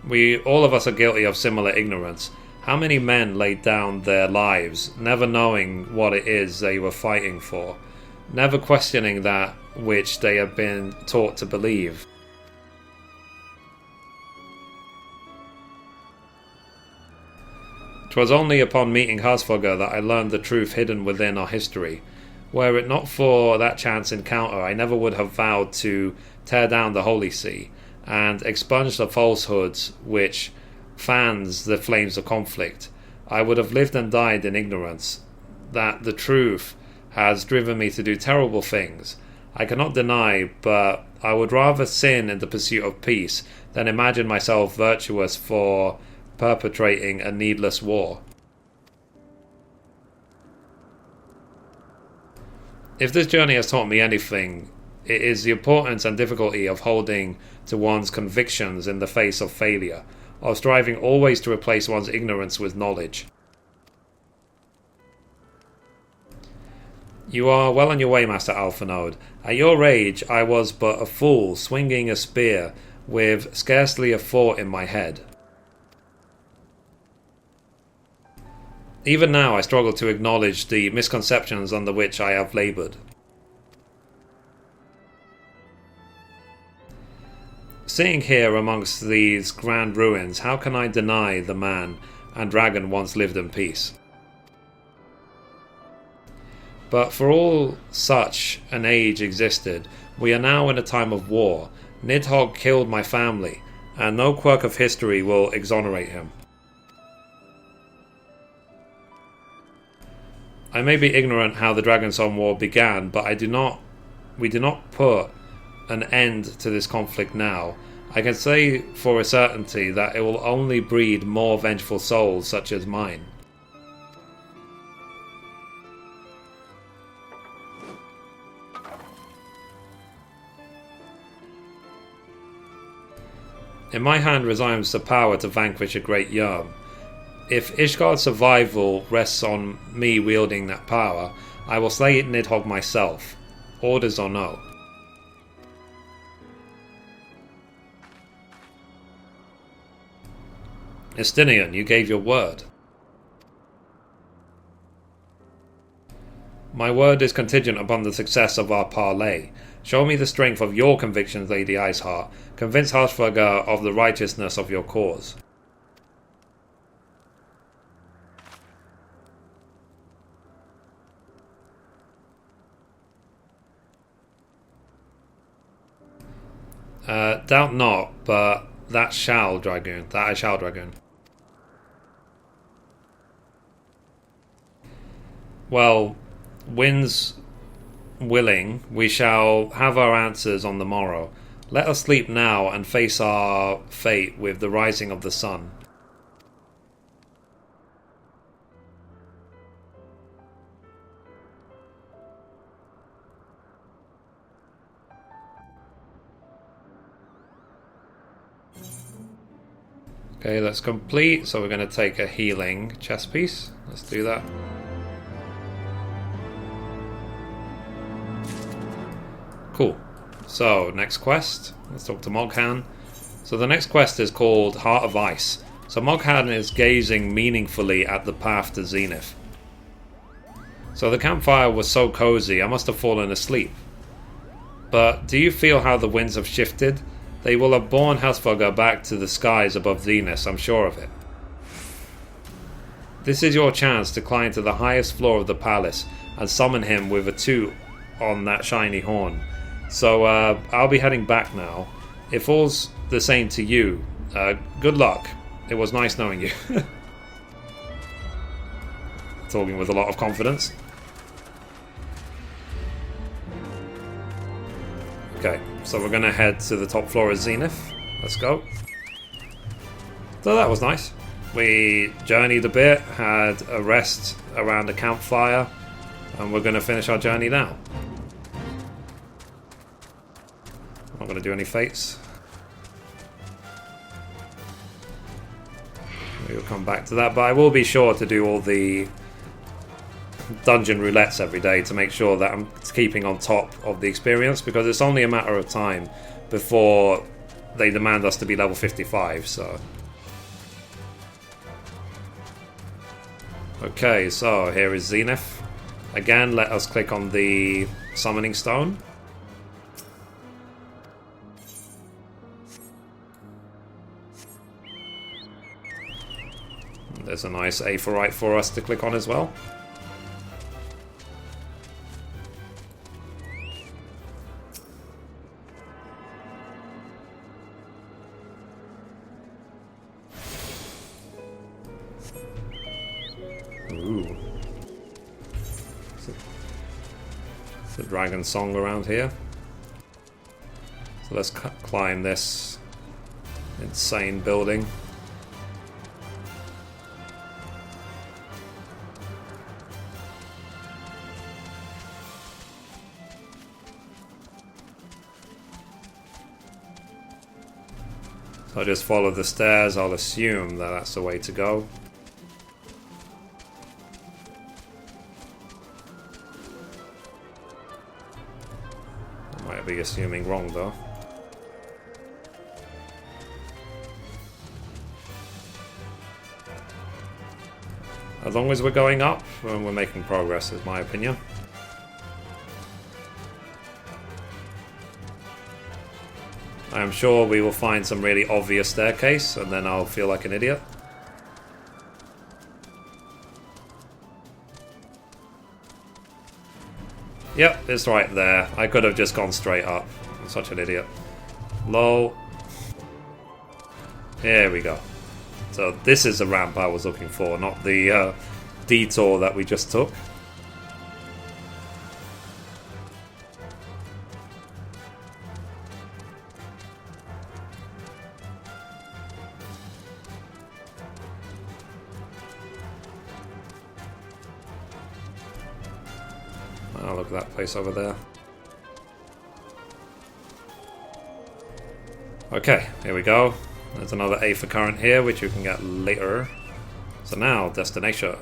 We, all of us, are guilty of similar ignorance. How many men laid down their lives, never knowing what it is they were fighting for, never questioning that which they had been taught to believe. "'Twas only upon meeting Harsvogr that I learned the truth hidden within our history. Were it not for that chance encounter, I never would have vowed to tear down the Holy See and expunge the falsehoods which fans the flames of conflict. I would have lived and died in ignorance. That the truth has driven me to do terrible things, I cannot deny, but I would rather sin in the pursuit of peace than imagine myself virtuous for perpetrating a needless war. If this journey has taught me anything, it is the importance and difficulty of holding to one's convictions in the face of failure, of striving always to replace one's ignorance with knowledge. You are well on your way, Master Alphanode. At your age, I was but a fool, swinging a spear, with scarcely a thought in my head. Even now I struggle to acknowledge the misconceptions under which I have laboured. Sitting here amongst these grand ruins, how can I deny the man and dragon once lived in peace? But for all such an age existed, we are now in a time of war. Nidhogg killed my family, and no quirk of history will exonerate him. I may be ignorant how the Dragonsong War began, but we do not put an end to this conflict now. I can say for a certainty that it will only breed more vengeful souls such as mine. In my hand resides the power to vanquish a great Yerm. If Ishgard's survival rests on me wielding that power, I will slay Nidhogg myself, orders or no. Estinian, you gave your word. My word is contingent upon the success of our parley. Show me the strength of your convictions, Lady Iceheart. Convince Harsvogr of the righteousness of your cause. Doubt not, but that I shall, Dragoon. Well, winds willing, we shall have our answers on the morrow. Let us sleep now and face our fate with the rising of the sun. Okay, that's complete, so we're going to take a healing chest piece. Let's do that. Cool. So, next quest. Let's talk to Moghan. So the next quest is called Heart of Ice. So Moghan is gazing meaningfully at the path to Zenith. So the campfire was so cozy, I must have fallen asleep. But do you feel how the winds have shifted? They will have borne Helsvogger back to the skies above Zenith, I'm sure of it. This is your chance to climb to the highest floor of the palace and summon him with a toot on that shiny horn. So I'll be heading back now. It falls the same to you. Good luck. It was nice knowing you. Talking with a lot of confidence. Okay, so we're going to head to the top floor of Zenith. Let's go. So that was nice. We journeyed a bit, had a rest around a campfire, and we're going to finish our journey now. I'm not going to do any fates. We'll come back to that, but I will be sure to do all the dungeon roulettes every day to make sure that I'm keeping on top of the experience, because it's only a matter of time before they demand us to be level 55, so... Okay, so here is Zenith. Again, let us click on the summoning stone. There's a nice Aphorite for us to click on as well. Ooh. It's a dragon song around here. So let's climb this insane building. So I'll just follow the stairs. I'll assume that that's the way to go. I might be assuming wrong though. As long as we're going up, we're making progress, is my opinion. I am sure we will find some really obvious staircase, and then I'll feel like an idiot. Yep, it's right there. I could have just gone straight up. I'm such an idiot. Lol. Here we go. So this is the ramp I was looking for, not the detour that we just took. Oh, look at that place over there. Okay, here we go. There's another Aether current here, which you can get later. So now, destination.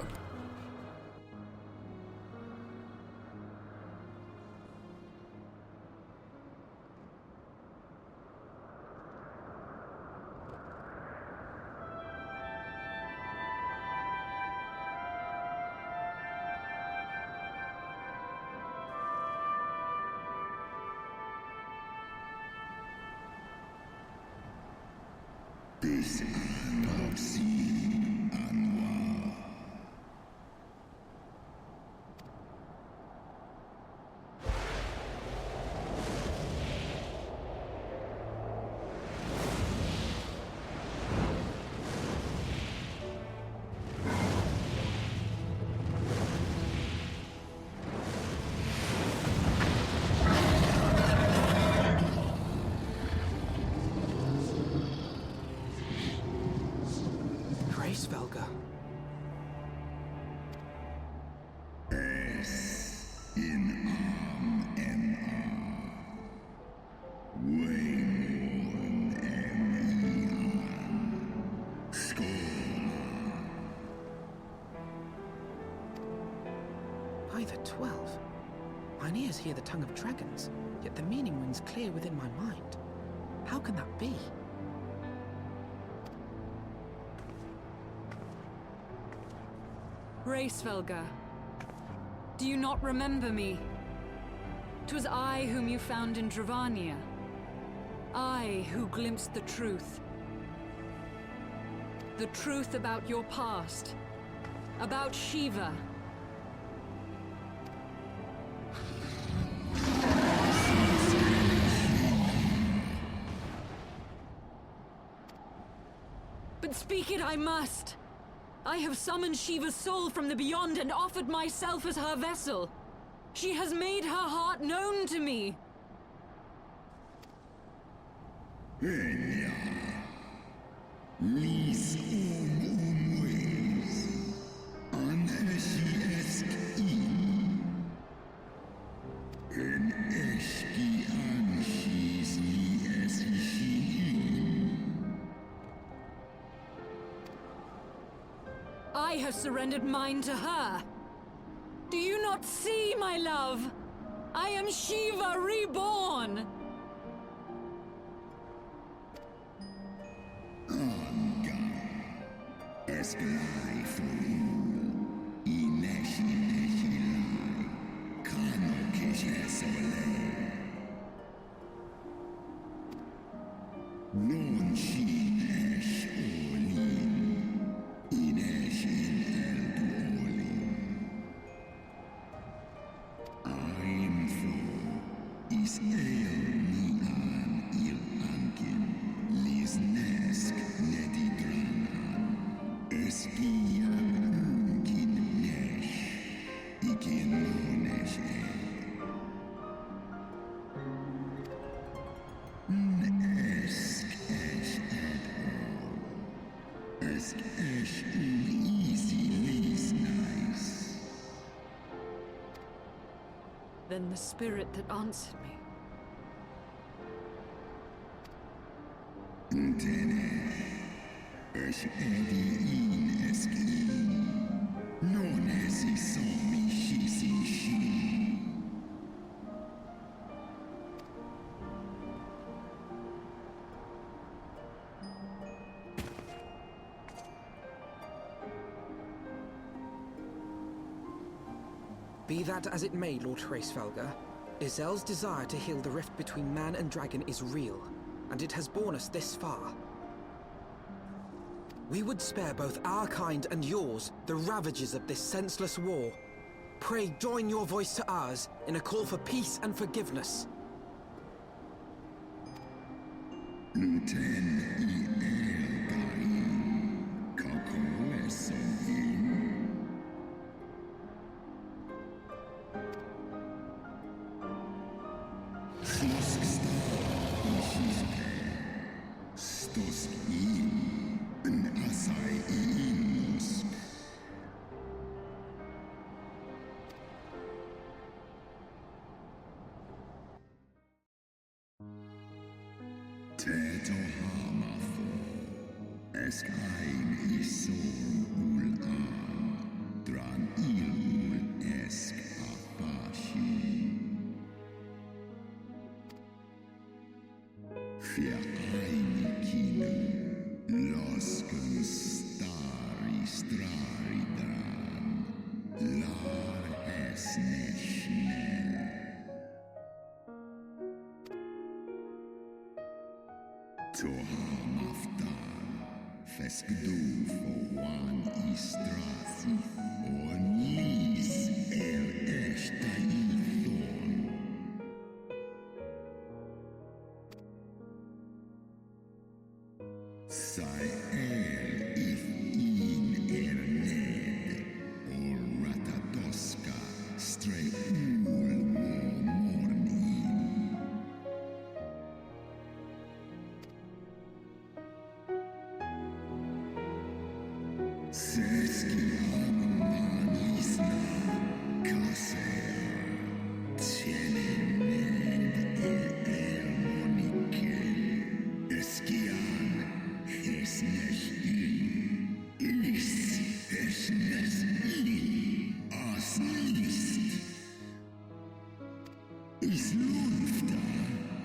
By the 12. Mine ears hear the tongue of dragons, yet the meaning rings clear within my mind. How can that be? Racefelger, do you not remember me? 'Twas I whom you found in Dravania. I who glimpsed the truth. The truth about your past. About Shiva. But speak it I must. I have summoned Shiva's soul from the beyond and offered myself as her vessel. She has made her heart known to me. I have surrendered mine to her. Do you not see, my love? I am Shiva reborn! Then the spirit that answered me. Be that as it may, Lord Racefelger, Izel's desire to heal the rift between man and dragon is real, and it has borne us this far. We would spare both our kind and yours the ravages of this senseless war. Pray join your voice to ours in a call for peace and forgiveness.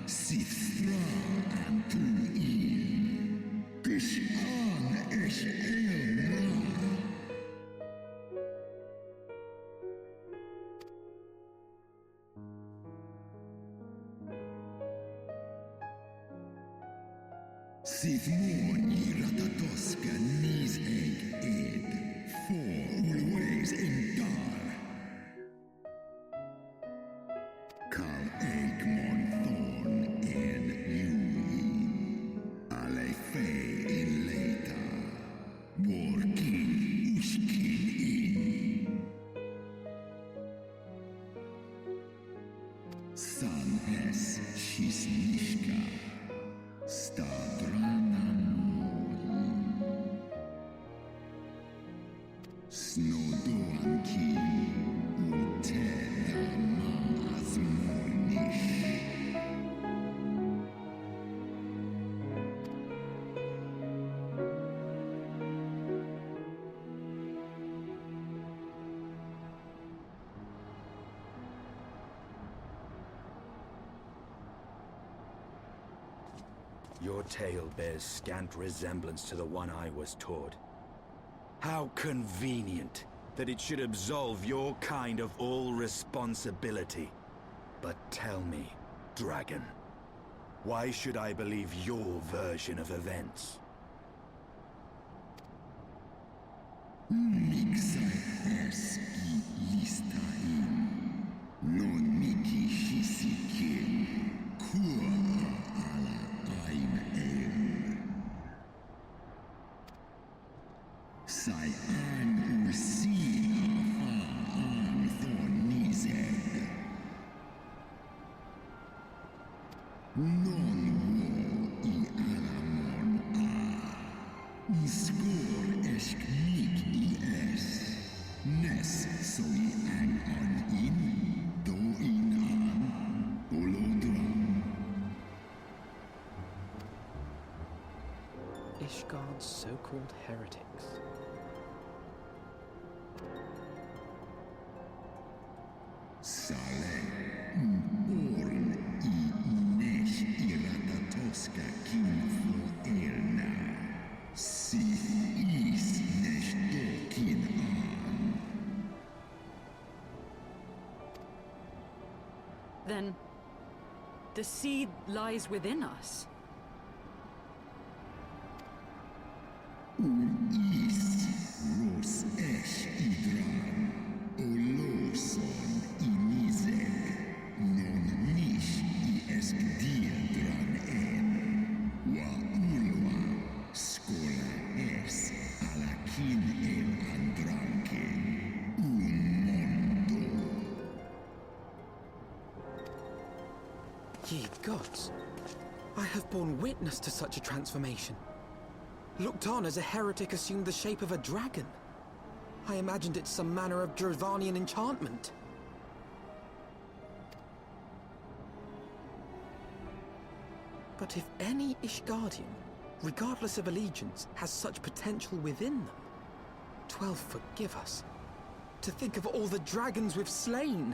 Sith Morni Ratatoska Nis Egg Ed, for always in Dar. Kal Egmon Thorn en Yui, Ale Fey in Leita, Borkin Ishkin in. San Es Shisnishka, Stadrana Mohi, Snodoanki Utera Maazmonish. Your tale bears scant resemblance to the one I was taught. How convenient that it should absolve your kind of all responsibility. But tell me, Dragon, why should I believe your version of events? Mixai Erski Listain, non Miki Shisikin, Kura ala Aim El. Sai an Ursina an Thornized. Non wo I Alamon a. Skor esknik I es. Nes so I an in. Do in an. Olodram. Ishgard's so-called heretics. Sale, orn I nesh iratatoska kinfo elna. Sith is nesh dokin an. Then, the seed lies within us. Is ros esh idran. Oloson inizek. Non nish I eskdiedran en. Wa ulwa. Skola es alakin el andranken. Mondo. Ye gods! I have borne witness to such a transformation. Looked on as a heretic assumed the shape of a dragon. I imagined it some manner of Drovanian enchantment. But if any Ishgardian, regardless of allegiance, has such potential within them, 12 forgive us. To think of all the dragons we've slain!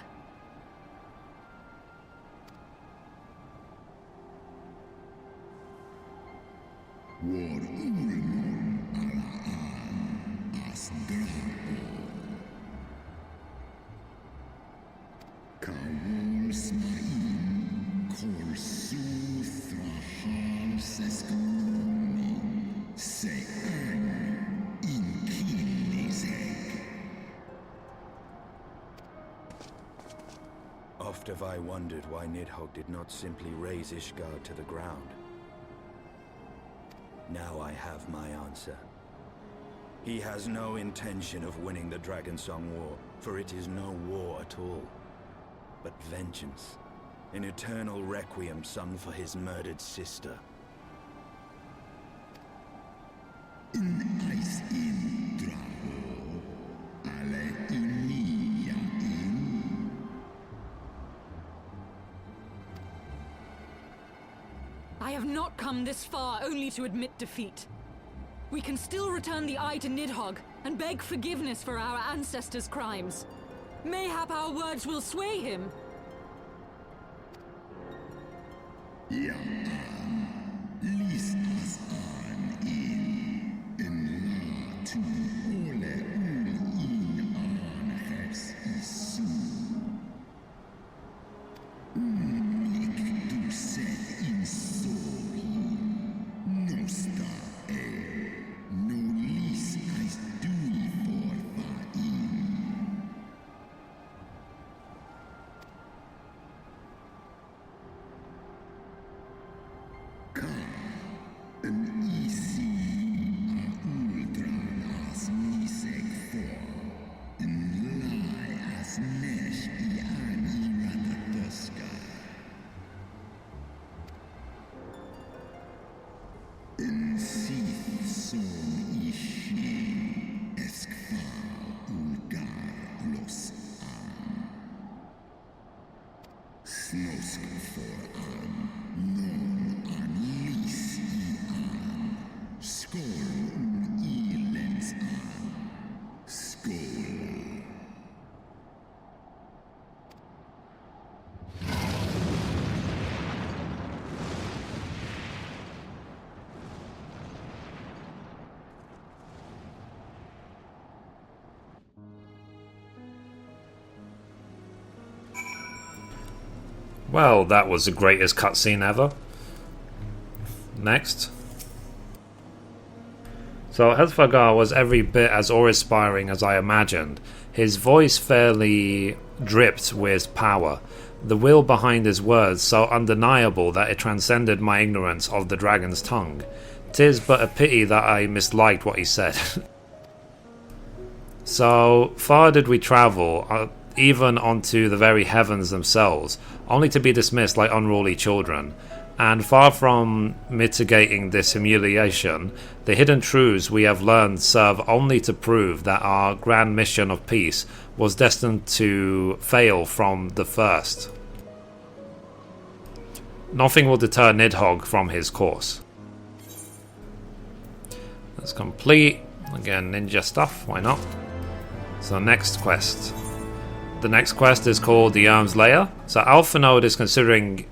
War ulmon ala an as drao. Kawol smain kol su thrahal seskumoni se an in kinizek. Oft have I wondered why Nidhogg did not simply raze Ishgard to the ground. Now I have my answer. He has no intention of winning the Dragonsong War, for it is no war at all, but vengeance, an eternal requiem sung for his murdered sister. Ice in drao. Ale inia in. I have not come this far only to admit defeat. We can still return the eye to Nidhogg and beg forgiveness for our ancestors' crimes. Mayhap our words will sway him. Ja an, lies as an in la tu ole in an hex isu. Nik du set in sori, nosta no lis as dui for in. Een easy ultra as nisek for. Een lie as nesh ian iratatoska. Een sith son ishi eskfa ulgar los an. Snosk for an non an lis i an. Skål ilens an. Skål. Well, that was the greatest cutscene ever. Next. So Helfagar was every bit as awe-inspiring as I imagined. His voice fairly dripped with power. The will behind his words so undeniable that it transcended my ignorance of the dragon's tongue. 'Tis but a pity that I misliked what he said. So far did we travel, even onto the very heavens themselves, only to be dismissed like unruly children. And far from mitigating this humiliation, the hidden truths we have learned serve only to prove that our grand mission of peace was destined to fail from the first. Nothing will deter Nidhogg from his course. That's complete. Again, ninja stuff, why not? So next quest. The next quest is called the Irm's Lair. So Alphanode is considering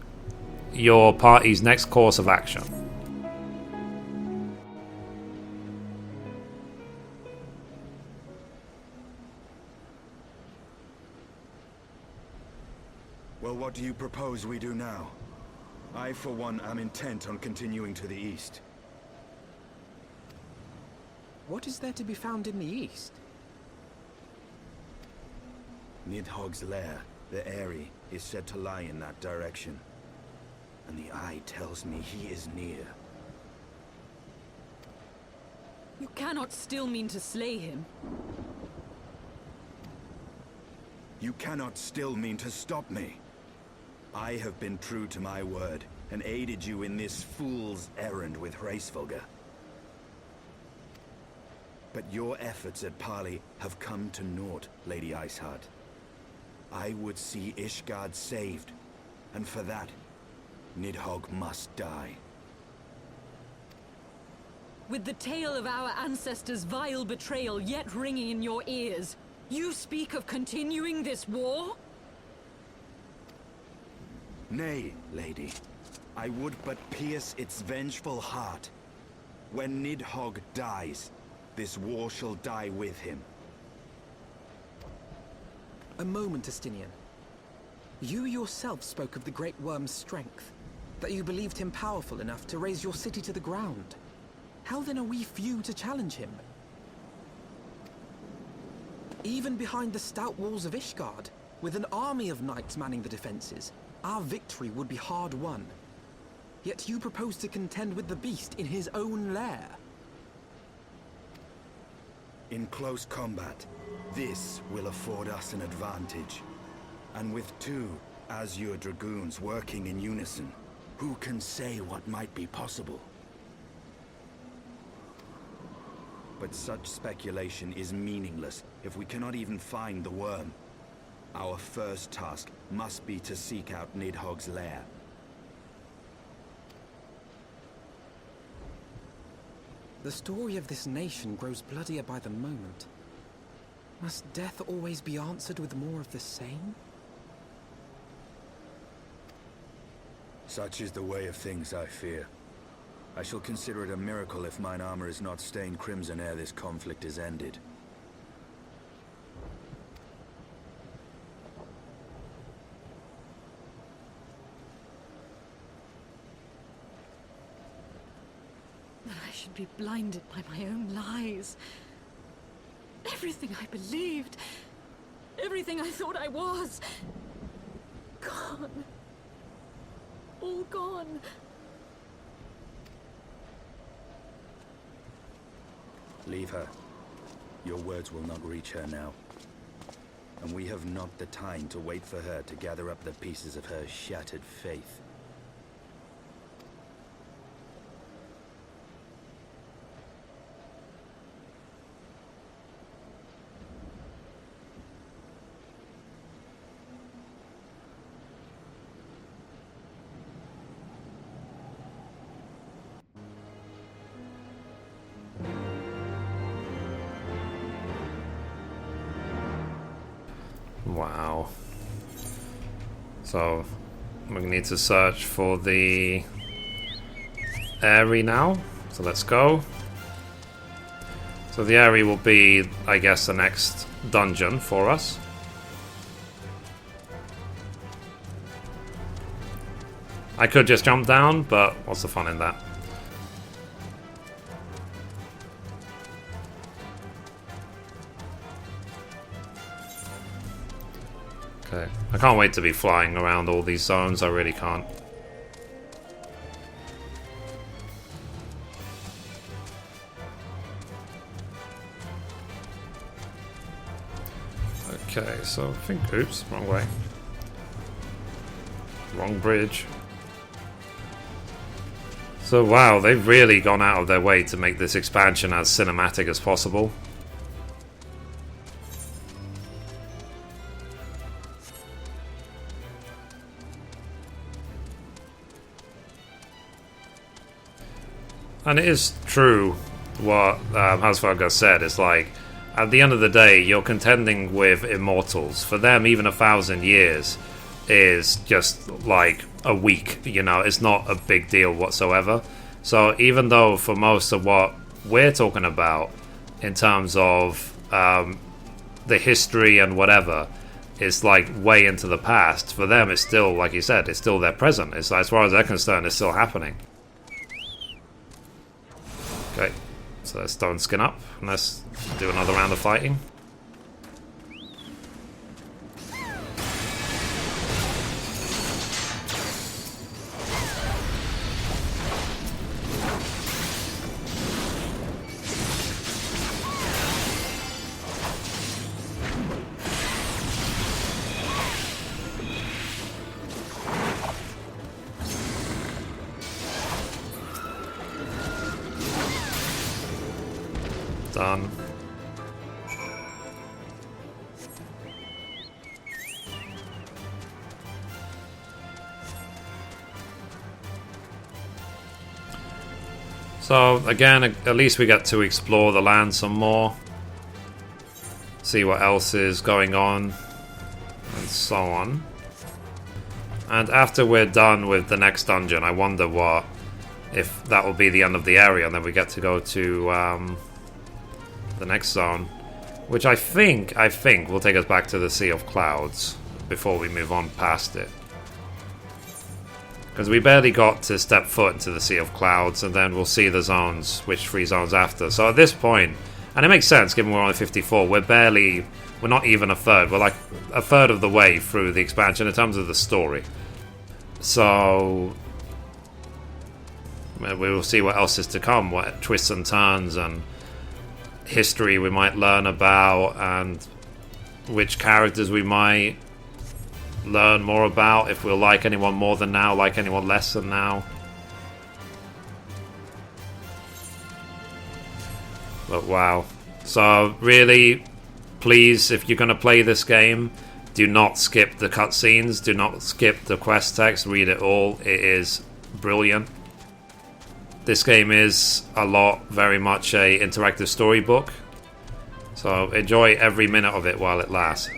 your party's next course of action. Well, what do you propose we do now? I, for one, am intent on continuing to the east. What is there to be found in the east? Nidhogg's lair, the Eyrie, is said to lie in that direction. And the eye tells me he is near. You cannot still mean to slay him. You cannot still mean to stop me. I have been true to my word, and aided you in this fool's errand with Hraesvelgr. But your efforts at parley have come to naught, Lady Iceheart. I would see Ishgard saved, and for that, Nidhogg must die. With the tale of our ancestors' vile betrayal yet ringing in your ears, you speak of continuing this war? Nay, lady. I would but pierce its vengeful heart. When Nidhogg dies, this war shall die with him. A moment, Estinian. You yourself spoke of the Great Worm's strength, that you believed him powerful enough to raise your city to the ground. How then are we few to challenge him? Even behind the stout walls of Ishgard, with an army of knights manning the defenses, our victory would be hard won. Yet you propose to contend with the beast in his own lair. In close combat, this will afford us an advantage. And with two Azure Dragoons working in unison, who can say what might be possible? But such speculation is meaningless if we cannot even find the worm. Our first task must be to seek out Nidhogg's lair. The story of this nation grows bloodier by the moment. Must death always be answered with more of the same? Such is the way of things, I fear. I shall consider it a miracle if mine armor is not stained crimson ere this conflict is ended. That I should be blinded by my own lies. Everything I believed, everything I thought I was, gone. All gone. Leave her. Your words will not reach her now. And we have not the time to wait for her to gather up the pieces of her shattered faith. Wow. So we need to search for the Aerie now. So let's go. So the Aerie will be, I guess, the next dungeon for us. I could just jump down, but what's the fun in that? Okay, I can't wait to be flying around all these zones, I really can't. Okay, so I think, oops, wrong way. Wrong bridge. So wow, they've really gone out of their way to make this expansion as cinematic as possible. And it is true what Hasvarga said. It's like, at the end of the day, you're contending with immortals. For them, even 1,000 years is just like a week, you know, it's not a big deal whatsoever. So even though for most of what we're talking about in terms of the history and whatever, it's like way into the past, for them it's still, like you said, it's still their present. It's like, as far as they're concerned, it's still happening. Okay, so let's stone skin up and let's do another round of fighting. Done. So again, at least we get to explore the land some more, see what else is going on, and so on. And after we're done with the next dungeon, I wonder what, if that will be the end of the area, and then we get to go to the next zone, which I think will take us back to the Sea of Clouds before we move on past it. Because we barely got to step foot into the Sea of Clouds, and then we'll see the zones, which 3 zones after. So at this point, and it makes sense given we're only 54, we're not even a third. We're like a third of the way through the expansion in terms of the story. So we will see what else is to come, what twists and turns and history we might learn about, and which characters we might learn more about, if we'll like anyone more than now, like anyone less than now. But wow. So really, please, if you're going to play this game, do not skip the cutscenes, do not skip the quest text, read it all. It is brilliant. This game is very much a interactive storybook, so enjoy every minute of it while it lasts.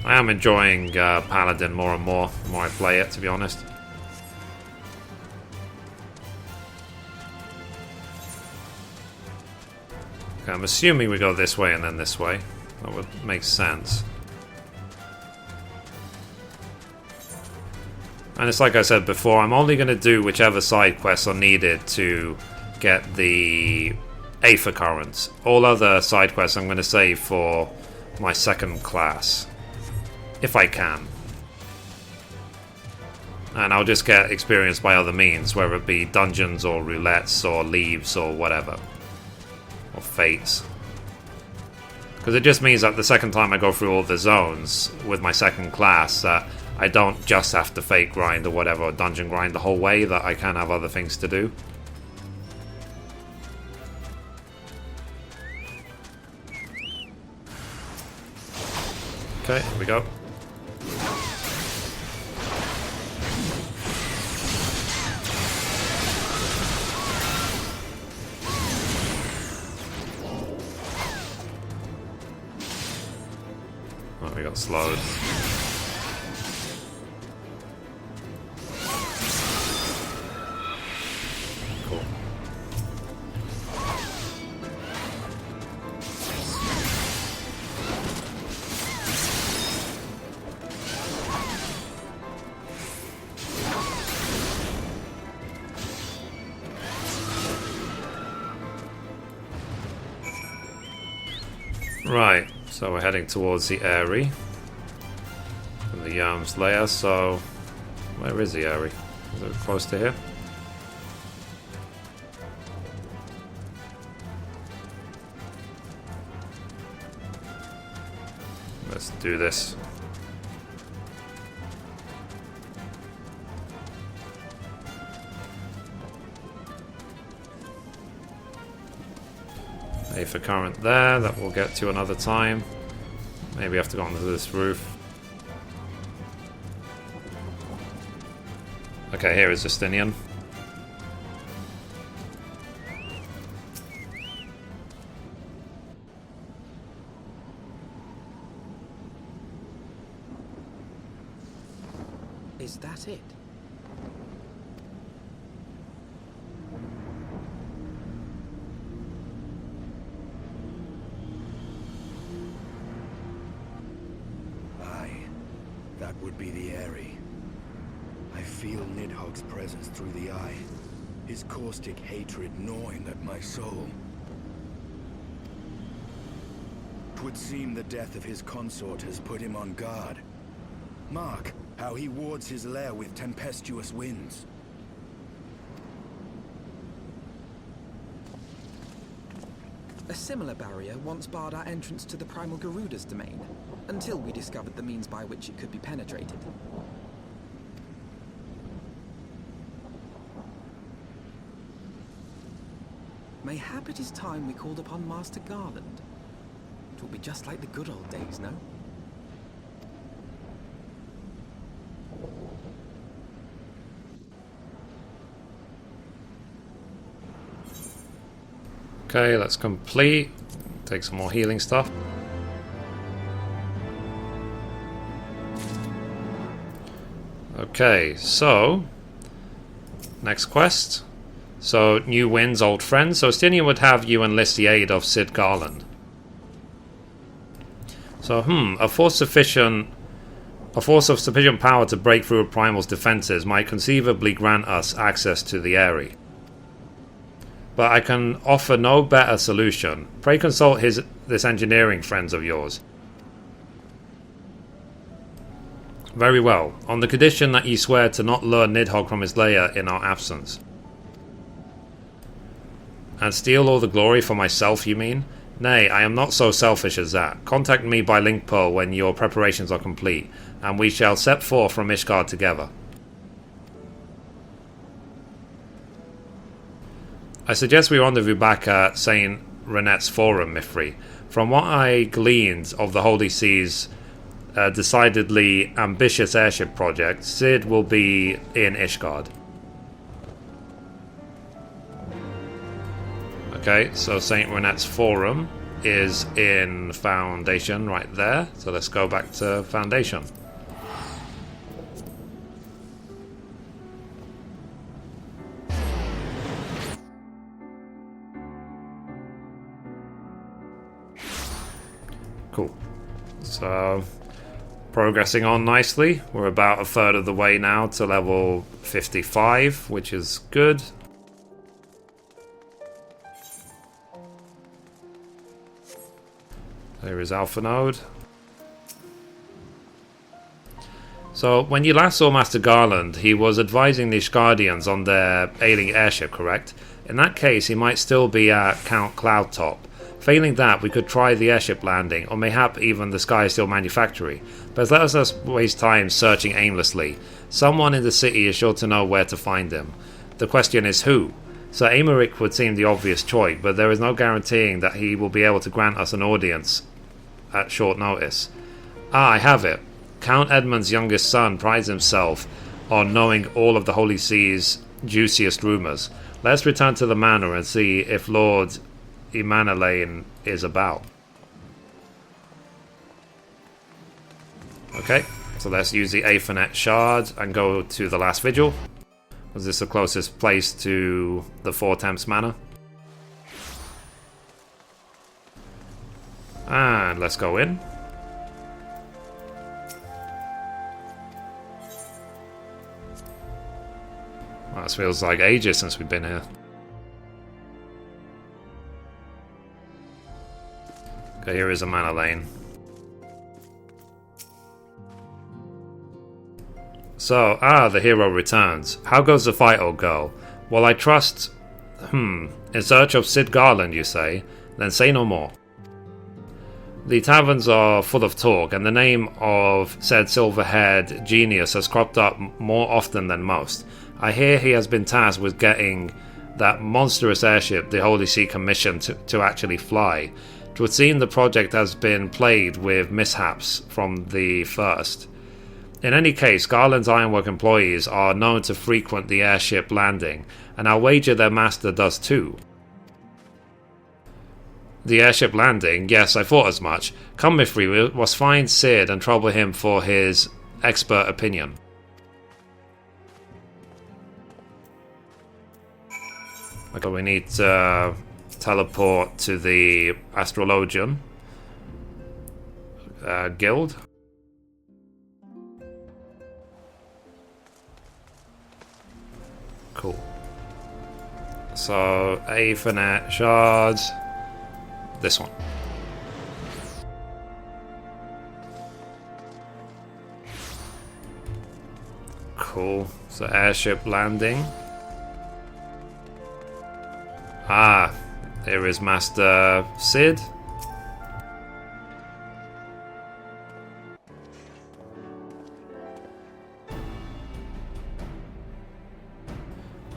I am enjoying Paladin more and more the more I play it, to be honest. Okay, I'm assuming we go this way and then this way. That would make sense. And it's like I said before, I'm only going to do whichever side quests are needed to get the Aether Currents. All other side quests I'm going to save for my second class. If I can. And I'll just get experience by other means, whether it be dungeons or roulettes or leaves or whatever. Or fates. Because it just means that the second time I go through all the zones with my second class, that I don't just have to fate grind or whatever, or dungeon grind the whole way, that I can have other things to do. Okay, here we go. Oh, we got slowed. Cool. Right, so we're heading towards the Eyrie from the Yarm's lair. So, where is the Eyrie? Is it close to here? Let's do this. Aether current there, that we'll get to another time. Maybe I have to go onto this roof. Okay, here is Justinian. Is that it? That would be the Eyrie. I feel Nidhogg's presence through the eye, his caustic hatred gnawing at my soul. 'Twould seem the death of his consort has put him on guard. Mark how he wards his lair with tempestuous winds. A similar barrier once barred our entrance to the Primal Garuda's domain, until we discovered the means by which it could be penetrated. Mayhap it is time we called upon Master Garland. It will be just like the good old days, no? Okay, that's complete. Take some more healing stuff. Okay, so next quest. So new wins, old friends. So Stinian would have you enlist the aid of Sid Garland. So a force of sufficient power to break through a primal's defenses might conceivably grant us access to the Eyrie. But I can offer no better solution. Pray consult this engineering friends of yours. Very well, on the condition that ye swear to not lure Nidhogg from his lair in our absence. And steal all the glory for myself, you mean? Nay, I am not so selfish as that. Contact me by link pearl when your preparations are complete, and we shall set forth from Ishgard together. I suggest we rendezvous back at St. Renette's Forum, Mithrie. From what I gleaned of the Holy Sea's decidedly ambitious airship project, Sid will be in Ishgard. Okay, so St. Renette's Forum is in Foundation right there. So let's go back to Foundation. Cool. So, progressing on nicely. We're about a third of the way now to level 55, which is good. There is Alpha Node. So, when you last saw Master Garland, he was advising the Ishgardians on their ailing airship, correct? In that case, he might still be at Count Cloudtop. Failing that, we could try the airship landing, or mayhap even the Sky Steel Manufactory. But let us not waste time searching aimlessly. Someone in the city is sure to know where to find him. The question is who? Sir Aymeric would seem the obvious choice, but there is no guaranteeing that he will be able to grant us an audience at short notice. Ah, I have it. Count Edmund's youngest son prides himself on knowing all of the Holy See's juiciest rumours. Let's return to the manor and see if Lord Imanalain is about. Okay, so let's use the Aethernet shard and go to the last vigil. Was this the closest place to the Four Temps Manor? And let's go in. Well, this feels like ages since we've been here. Okay, here is a mana lane. So, the hero returns. How goes the fight, old girl? Well, I trust... in search of Sid Garland, you say? Then say no more. The taverns are full of talk, and the name of said silver-haired genius has cropped up more often than most. I hear he has been tasked with getting that monstrous airship the Holy See commissioned to actually fly. It would seem the project has been plagued with mishaps from the first. In any case, Garland's Ironwork employees are known to frequent the airship landing, and I'll wager their master does too. The airship landing? Yes, I thought as much. Come, Mithrie, we must find Sid and trouble him for his expert opinion. Okay, we need to teleport to the Astrologian guild. Cool. So, Aethernet shards. This one. Cool. So, airship landing. Here is Master Sid.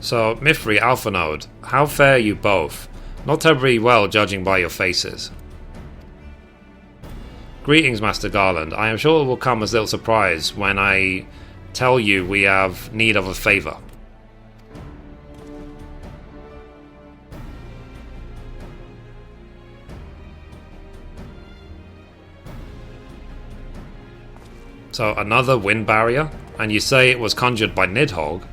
So, Mithrie, Alpha Node, how fare you both? Not terribly well, judging by your faces. Greetings, Master Garland. I am sure it will come as little surprise when I tell you we have need of a favour. So, another wind barrier? And you say it was conjured by Nidhogg?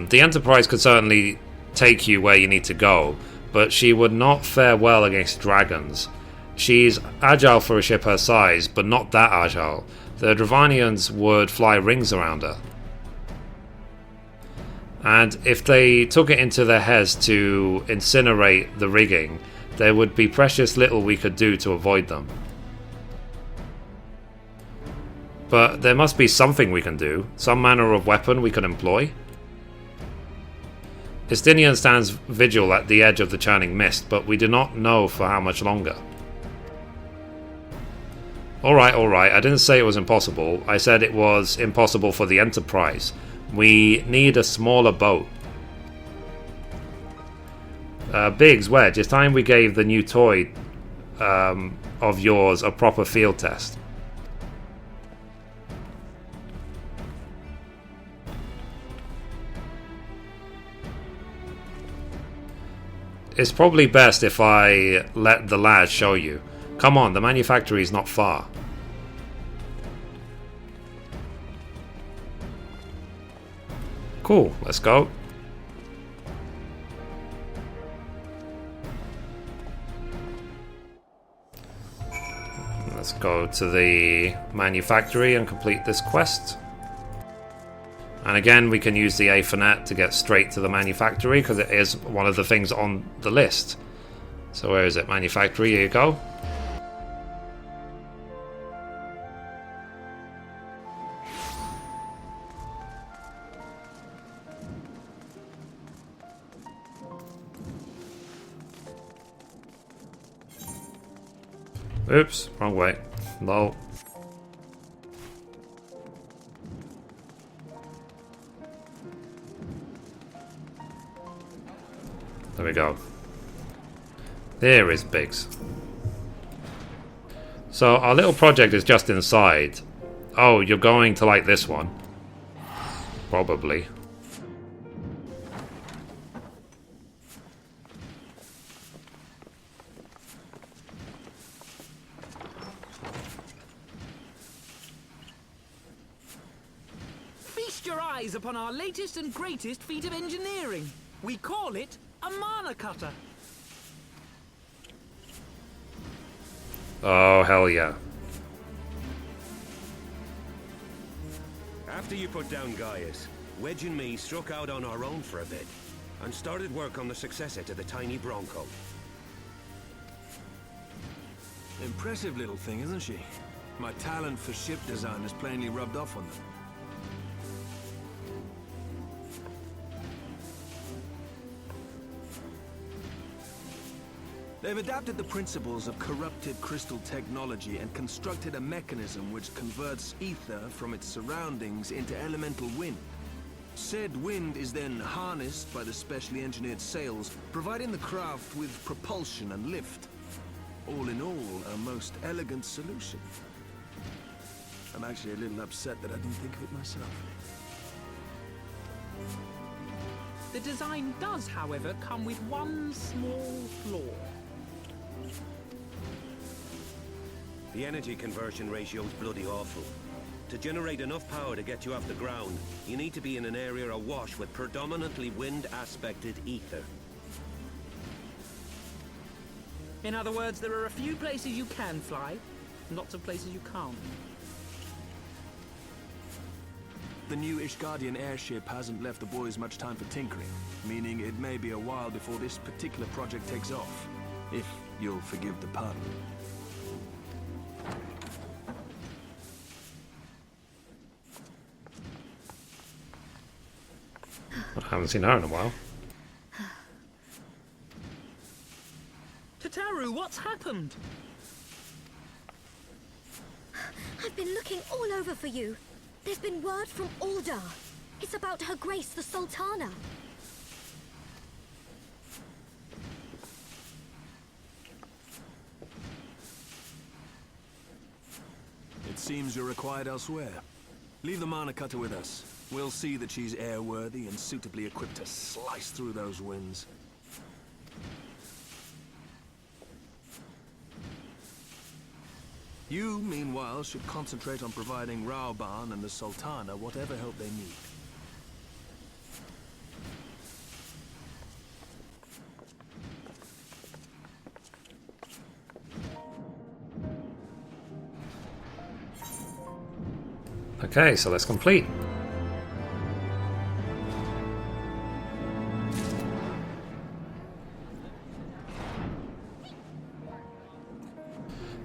The Enterprise could certainly take you where you need to go, but she would not fare well against dragons. She's agile for a ship her size, but not that agile. The Dravanians would fly rings around her. And if they took it into their heads to incinerate the rigging, there would be precious little we could do to avoid them. But there must be something we can do, some manner of weapon we can employ. Istinian stands vigil at the edge of the churning mist, but we do not know for how much longer. Alright, I didn't say it was impossible. I said it was impossible for the Enterprise. We need a smaller boat. Biggs, Wedge, it's time we gave the new toy of yours a proper field test. it's probably best if I let the lad show you. Come on, the manufactory is not far. Cool, let's go. Let's go to the manufactory and complete this quest. And again, we can use the Ethernet to get straight to the manufactory because it is one of the things on the list. So where is it? Manufactory, here you go. Oops, wrong way. Low. There we go. There is Biggs. So our little project is just inside. Oh, you're going to like this one. Probably. Feast your eyes upon our latest and greatest feat of engineering. We call it a mana cutter. Oh, hell yeah. After you put down Gaius, Wedge and me struck out on our own for a bit, and started work on the successor to the tiny Bronco. Impressive little thing, isn't she? My talent for ship design has plainly rubbed off on them. They've adapted the principles of corrupted crystal technology and constructed a mechanism which converts ether from its surroundings into elemental wind. Said wind is then harnessed by the specially engineered sails, providing the craft with propulsion and lift. All in all, a most elegant solution. I'm actually a little upset that I didn't think of it myself. The design does, however, come with one small flaw. The energy conversion ratio is bloody awful. To generate enough power to get you off the ground, you need to be in an area awash with predominantly wind-aspected ether. In other words, there are a few places you can fly, and lots of places you can't. The new Ishgardian airship hasn't left the boys much time for tinkering, meaning it may be a while before this particular project takes off, if you'll forgive the pun. I haven't seen her in a while. Tataru, what's happened? I've been looking all over for you. There's been word from Aldar. It's about Her Grace the Sultana. It seems you're required elsewhere. Leave the mana cutter with us. We'll see that she's airworthy and suitably equipped to slice through those winds. You, meanwhile, should concentrate on providing Raoban and the Sultana whatever help they need. Okay, so let's complete.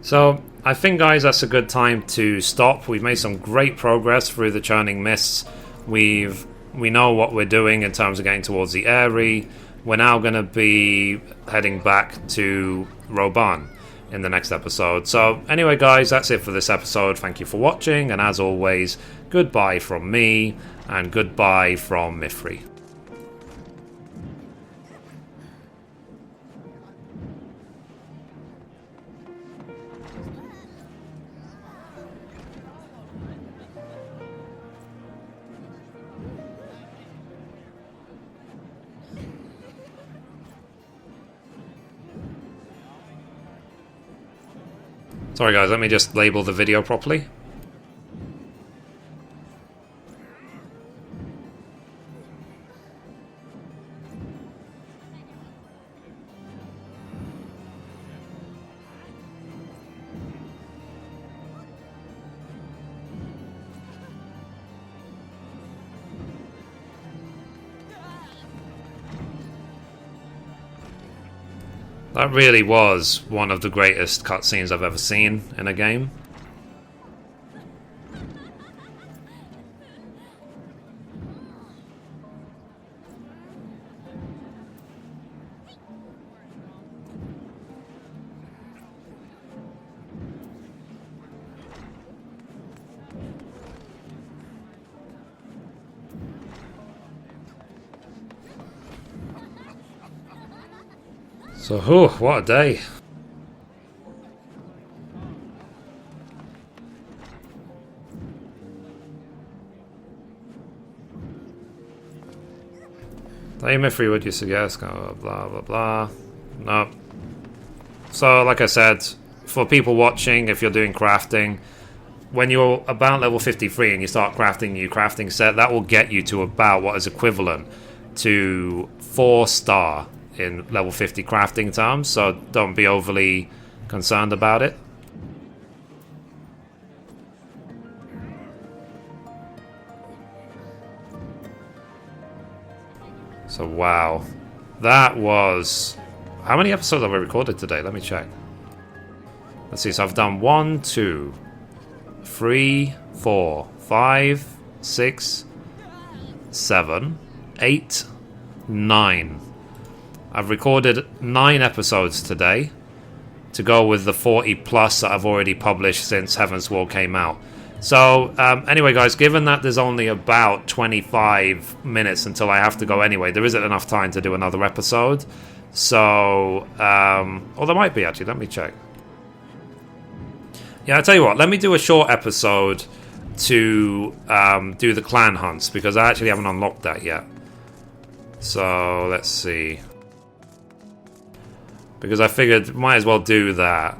So, I think, guys, that's a good time to stop. We've made some great progress through the Churning Mists. We know what we're doing in terms of getting towards the Eyrie. We're now going to be heading back to Roban in the next episode. So, anyway, guys, that's it for this episode. Thank you for watching, and as always, goodbye from me, and goodbye from Mithrie. Sorry guys, let me just label the video properly. That really was one of the greatest cutscenes I've ever seen in a game. So, what a day. Hey Mithrie, would you suggest? Blah, blah, blah. No. So, like I said, for people watching, if you're doing crafting, when you're about level 53 and you start crafting new crafting set, that will get you to about what is equivalent to 4-star in level 50 crafting terms, so don't be overly concerned about it. So wow, that was... How many episodes have I recorded today? Let me check. Let's see, so I've done 1, 2, 3, 4, 5, 6, 7, 8, 9. I've recorded 9 episodes today to go with the 40 plus that I've already published since Heavensward came out. So, anyway guys, given that there's only about 25 minutes until I have to go anyway, there isn't enough time to do another episode. So, or there might be actually, let me check. Yeah, I'll tell you what, let me do a short episode to do the clan hunts, because I actually haven't unlocked that yet. So, let's see. Because I figured might as well do that.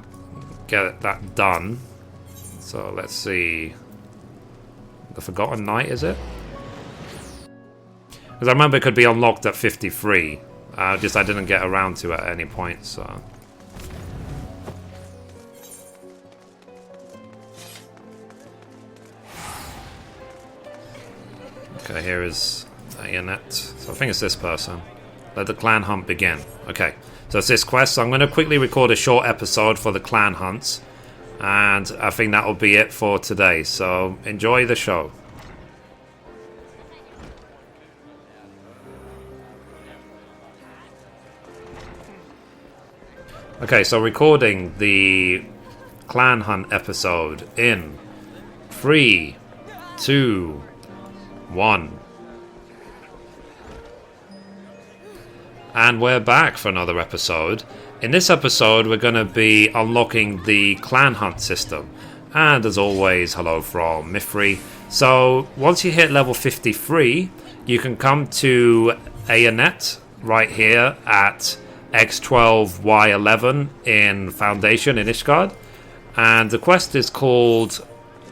Get that done. So let's see. The Forgotten Night, is it? Because I remember it could be unlocked at 53. Just I didn't get around to it at any point, so... Okay, here is Aeonet. So I think it's this person. Let the clan hunt begin. Okay. So it's this quest, so I'm going to quickly record a short episode for the clan hunts, and I think that'll be it for today, so enjoy the show. Okay, so recording the clan hunt episode in 3, 2, 1. And we're back for another episode. In this episode, we're going to be unlocking the clan hunt system. And as always, hello from Mithrie. So, once you hit level 53, you can come to Aeonet right here at X12Y11 in Foundation in Ishgard. And the quest is called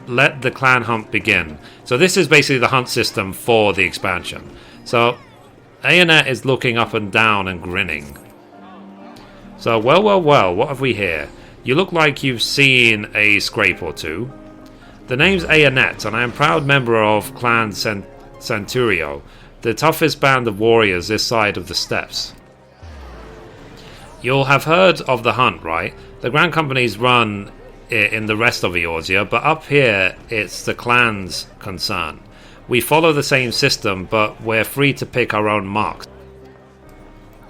Let the Clan Hunt Begin. So this is basically the hunt system for the expansion. So Aeonet is looking up and down and grinning. So, well, what have we here? You look like you've seen a scrape or two. The name's Aeonet, and I am a proud member of Clan Centurio, the toughest band of warriors this side of the steppes. You'll have heard of the hunt, right? The Grand Companies run it in the rest of Eorzea, but up here, it's the clan's concern. We follow the same system, but we're free to pick our own marks.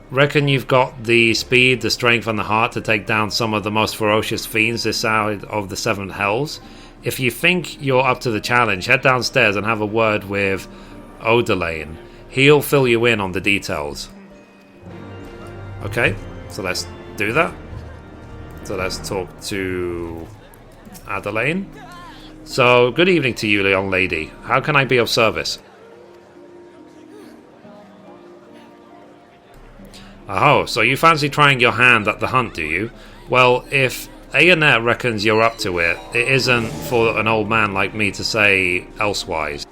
Reckon you've got the speed, the strength, and the heart to take down some of the most ferocious fiends this side of the Seven Hells? If you think you're up to the challenge, head downstairs and have a word with Odelaine. He'll fill you in on the details. Okay, so let's do that. So let's talk to Adelaine. So, good evening to you, young lady. How can I be of service? Oh, so you fancy trying your hand at the hunt, do you? Well, if Aeonet reckons you're up to it. It isn't for an old man like me to say elsewise.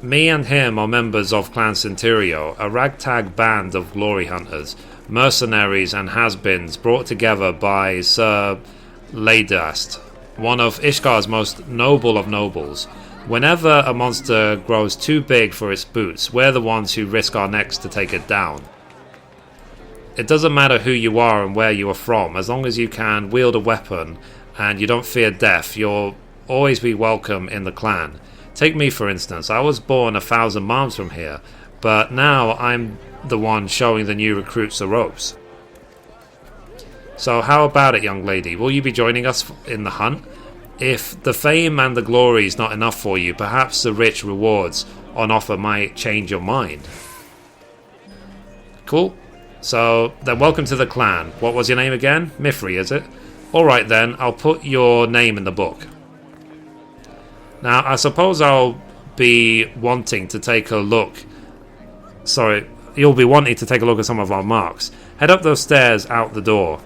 Me and him are members of Clan Centurio, a ragtag band of glory hunters, mercenaries and has-beens brought together by Sir Ladast, one of Ishgard's most noble of nobles. Whenever a monster grows too big for its boots, we're the ones who risk our necks to take it down. It doesn't matter who you are and where you are from, as long as you can wield a weapon and you don't fear death, you'll always be welcome in the clan. Take me for instance, I was born 1,000 miles from here, but now I'm the one showing the new recruits the ropes. So how about it, young lady? Will you be joining us in the hunt? If the fame and the glory is not enough for you, perhaps the rich rewards on offer might change your mind. Cool. So, then welcome to the clan. What was your name again? Mithrie, is it? Alright then, I'll put your name in the book. Now, I suppose I'll be wanting to take a look... Sorry, you'll be wanting to take a look at some of our marks. Head up those stairs out the door.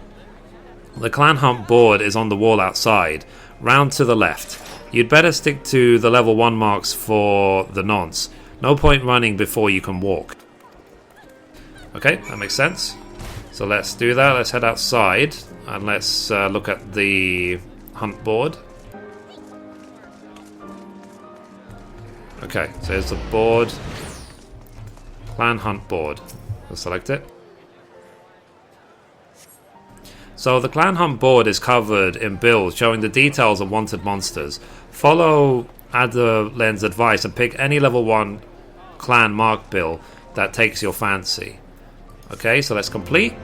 The clan hunt board is on the wall outside, round to the left. You'd better stick to the level 1 marks for the nonce. No point running before you can walk. Okay, that makes sense. So let's do that. Let's head outside and let's look at the hunt board. Okay, so here's the board. Clan hunt board. Let's select it. So the clan hunt board is covered in bills showing the details of wanted monsters. Follow Adelain's advice and pick any level 1 clan mark bill that takes your fancy. Okay, so let's complete.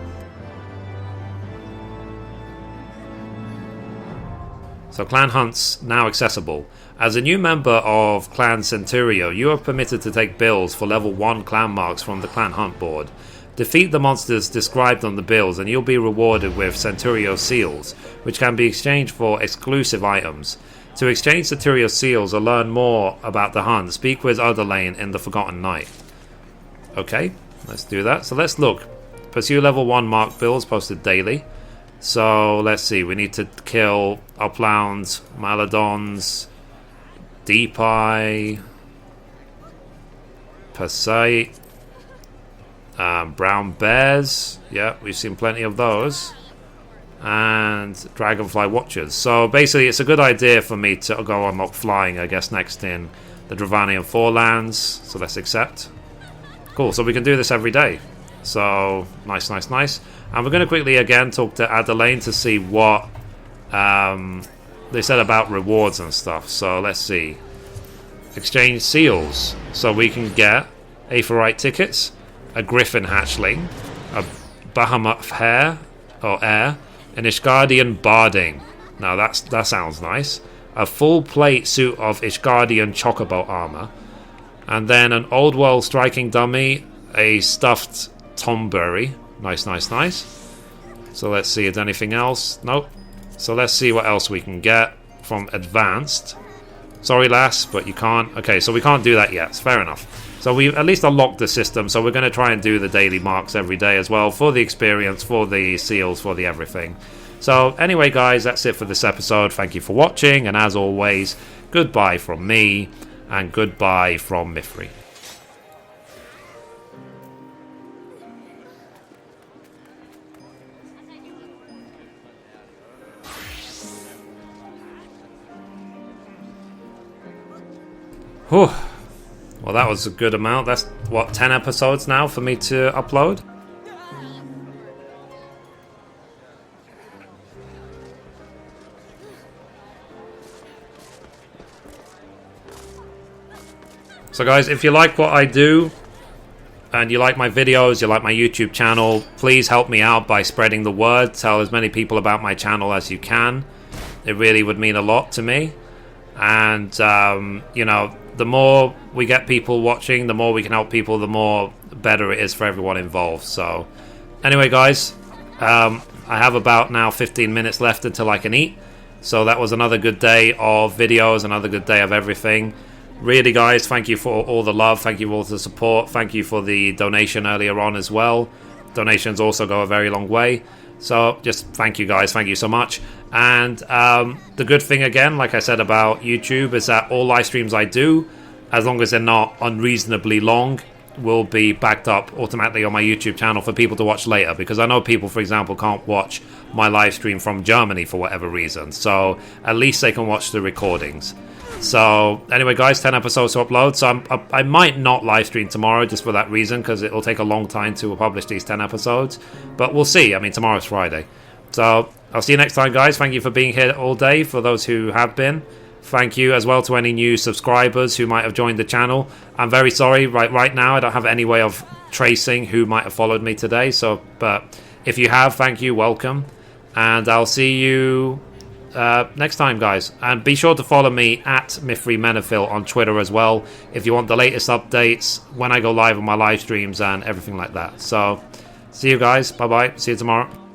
So clan hunts now accessible. As a new member of Clan Centurio, you are permitted to take bills for level 1 clan marks from the clan hunt board. Defeat the monsters described on the bills and you'll be rewarded with Centurio seals, which can be exchanged for exclusive items. To exchange Centurio seals or learn more about the hunt, speak with Adelain in the Forgotten Night. Okay, let's do that. So let's look. Pursue level 1 mark bills posted daily. So let's see, we need to kill Uplounds, Maladons, Deepeye, Passate, brown bears. Yeah, we've seen plenty of those. And dragonfly watchers. So basically it's a good idea for me to go unlock flying, I guess, next in the Dravanian Forelands. So let's accept. Cool, so we can do this every day. So nice. And we're going to quickly again talk to Adelaine to see what they said about rewards and stuff. So let's see. Exchange seals. So we can get Aetheryte tickets, a Griffin hatchling, a Bahamut hare or heir, an Ishgardian barding. Now that sounds nice. A full plate suit of Ishgardian chocobo armor, and then an old world striking dummy, a stuffed Tomberry. Nice. So let's see, is anything else? Nope. So let's see what else we can get from advanced. Sorry lass, but you can't. Okay, so we can't do that yet. It's fair enough. So we've at least unlocked the system, so we're going to try and do the daily marks every day as well, for the experience, for the seals, for the everything. So anyway guys, that's it for this episode. Thank you for watching, and as always, goodbye from me, and goodbye from Mithrie. Whew. Well, that was a good amount. That's, what, 10 episodes now for me to upload? So guys, if you like what I do, and you like my videos, you like my YouTube channel, please help me out by spreading the word. Tell as many people about my channel as you can. It really would mean a lot to me. And, you know, the more we get people watching, the more we can help people, the more better it is for everyone involved. So, anyway, guys, I have about now 15 minutes left until I can eat. So that was another good day of videos, another good day of everything. Really, guys, thank you for all the love. Thank you for all the support. Thank you for the donation earlier on as well. Donations also go a very long way. So just thank you guys, thank you so much. And the good thing again, like I said about YouTube, is that all live streams I do, as long as they're not unreasonably long, will be backed up automatically on my YouTube channel for people to watch later, because I know people, for example, can't watch my live stream from Germany for whatever reason, so at least they can watch the recordings. So anyway guys, 10 episodes to upload, so I might not live stream tomorrow just for that reason, because it will take a long time to publish these 10 episodes, but we'll see. I mean, tomorrow's Friday, so I'll see you next time guys. Thank you for being here all day, for those who have been. Thank you as well to any new subscribers who might have joined the channel. I'm very sorry, right now I don't have any way of tracing who might have followed me today, so but if you have, thank you, welcome, and I'll see you next time guys. And be sure to follow me at Mithrie Menefil on Twitter as well if you want the latest updates when I go live on my live streams and everything like that. So see you guys, bye bye, see you tomorrow.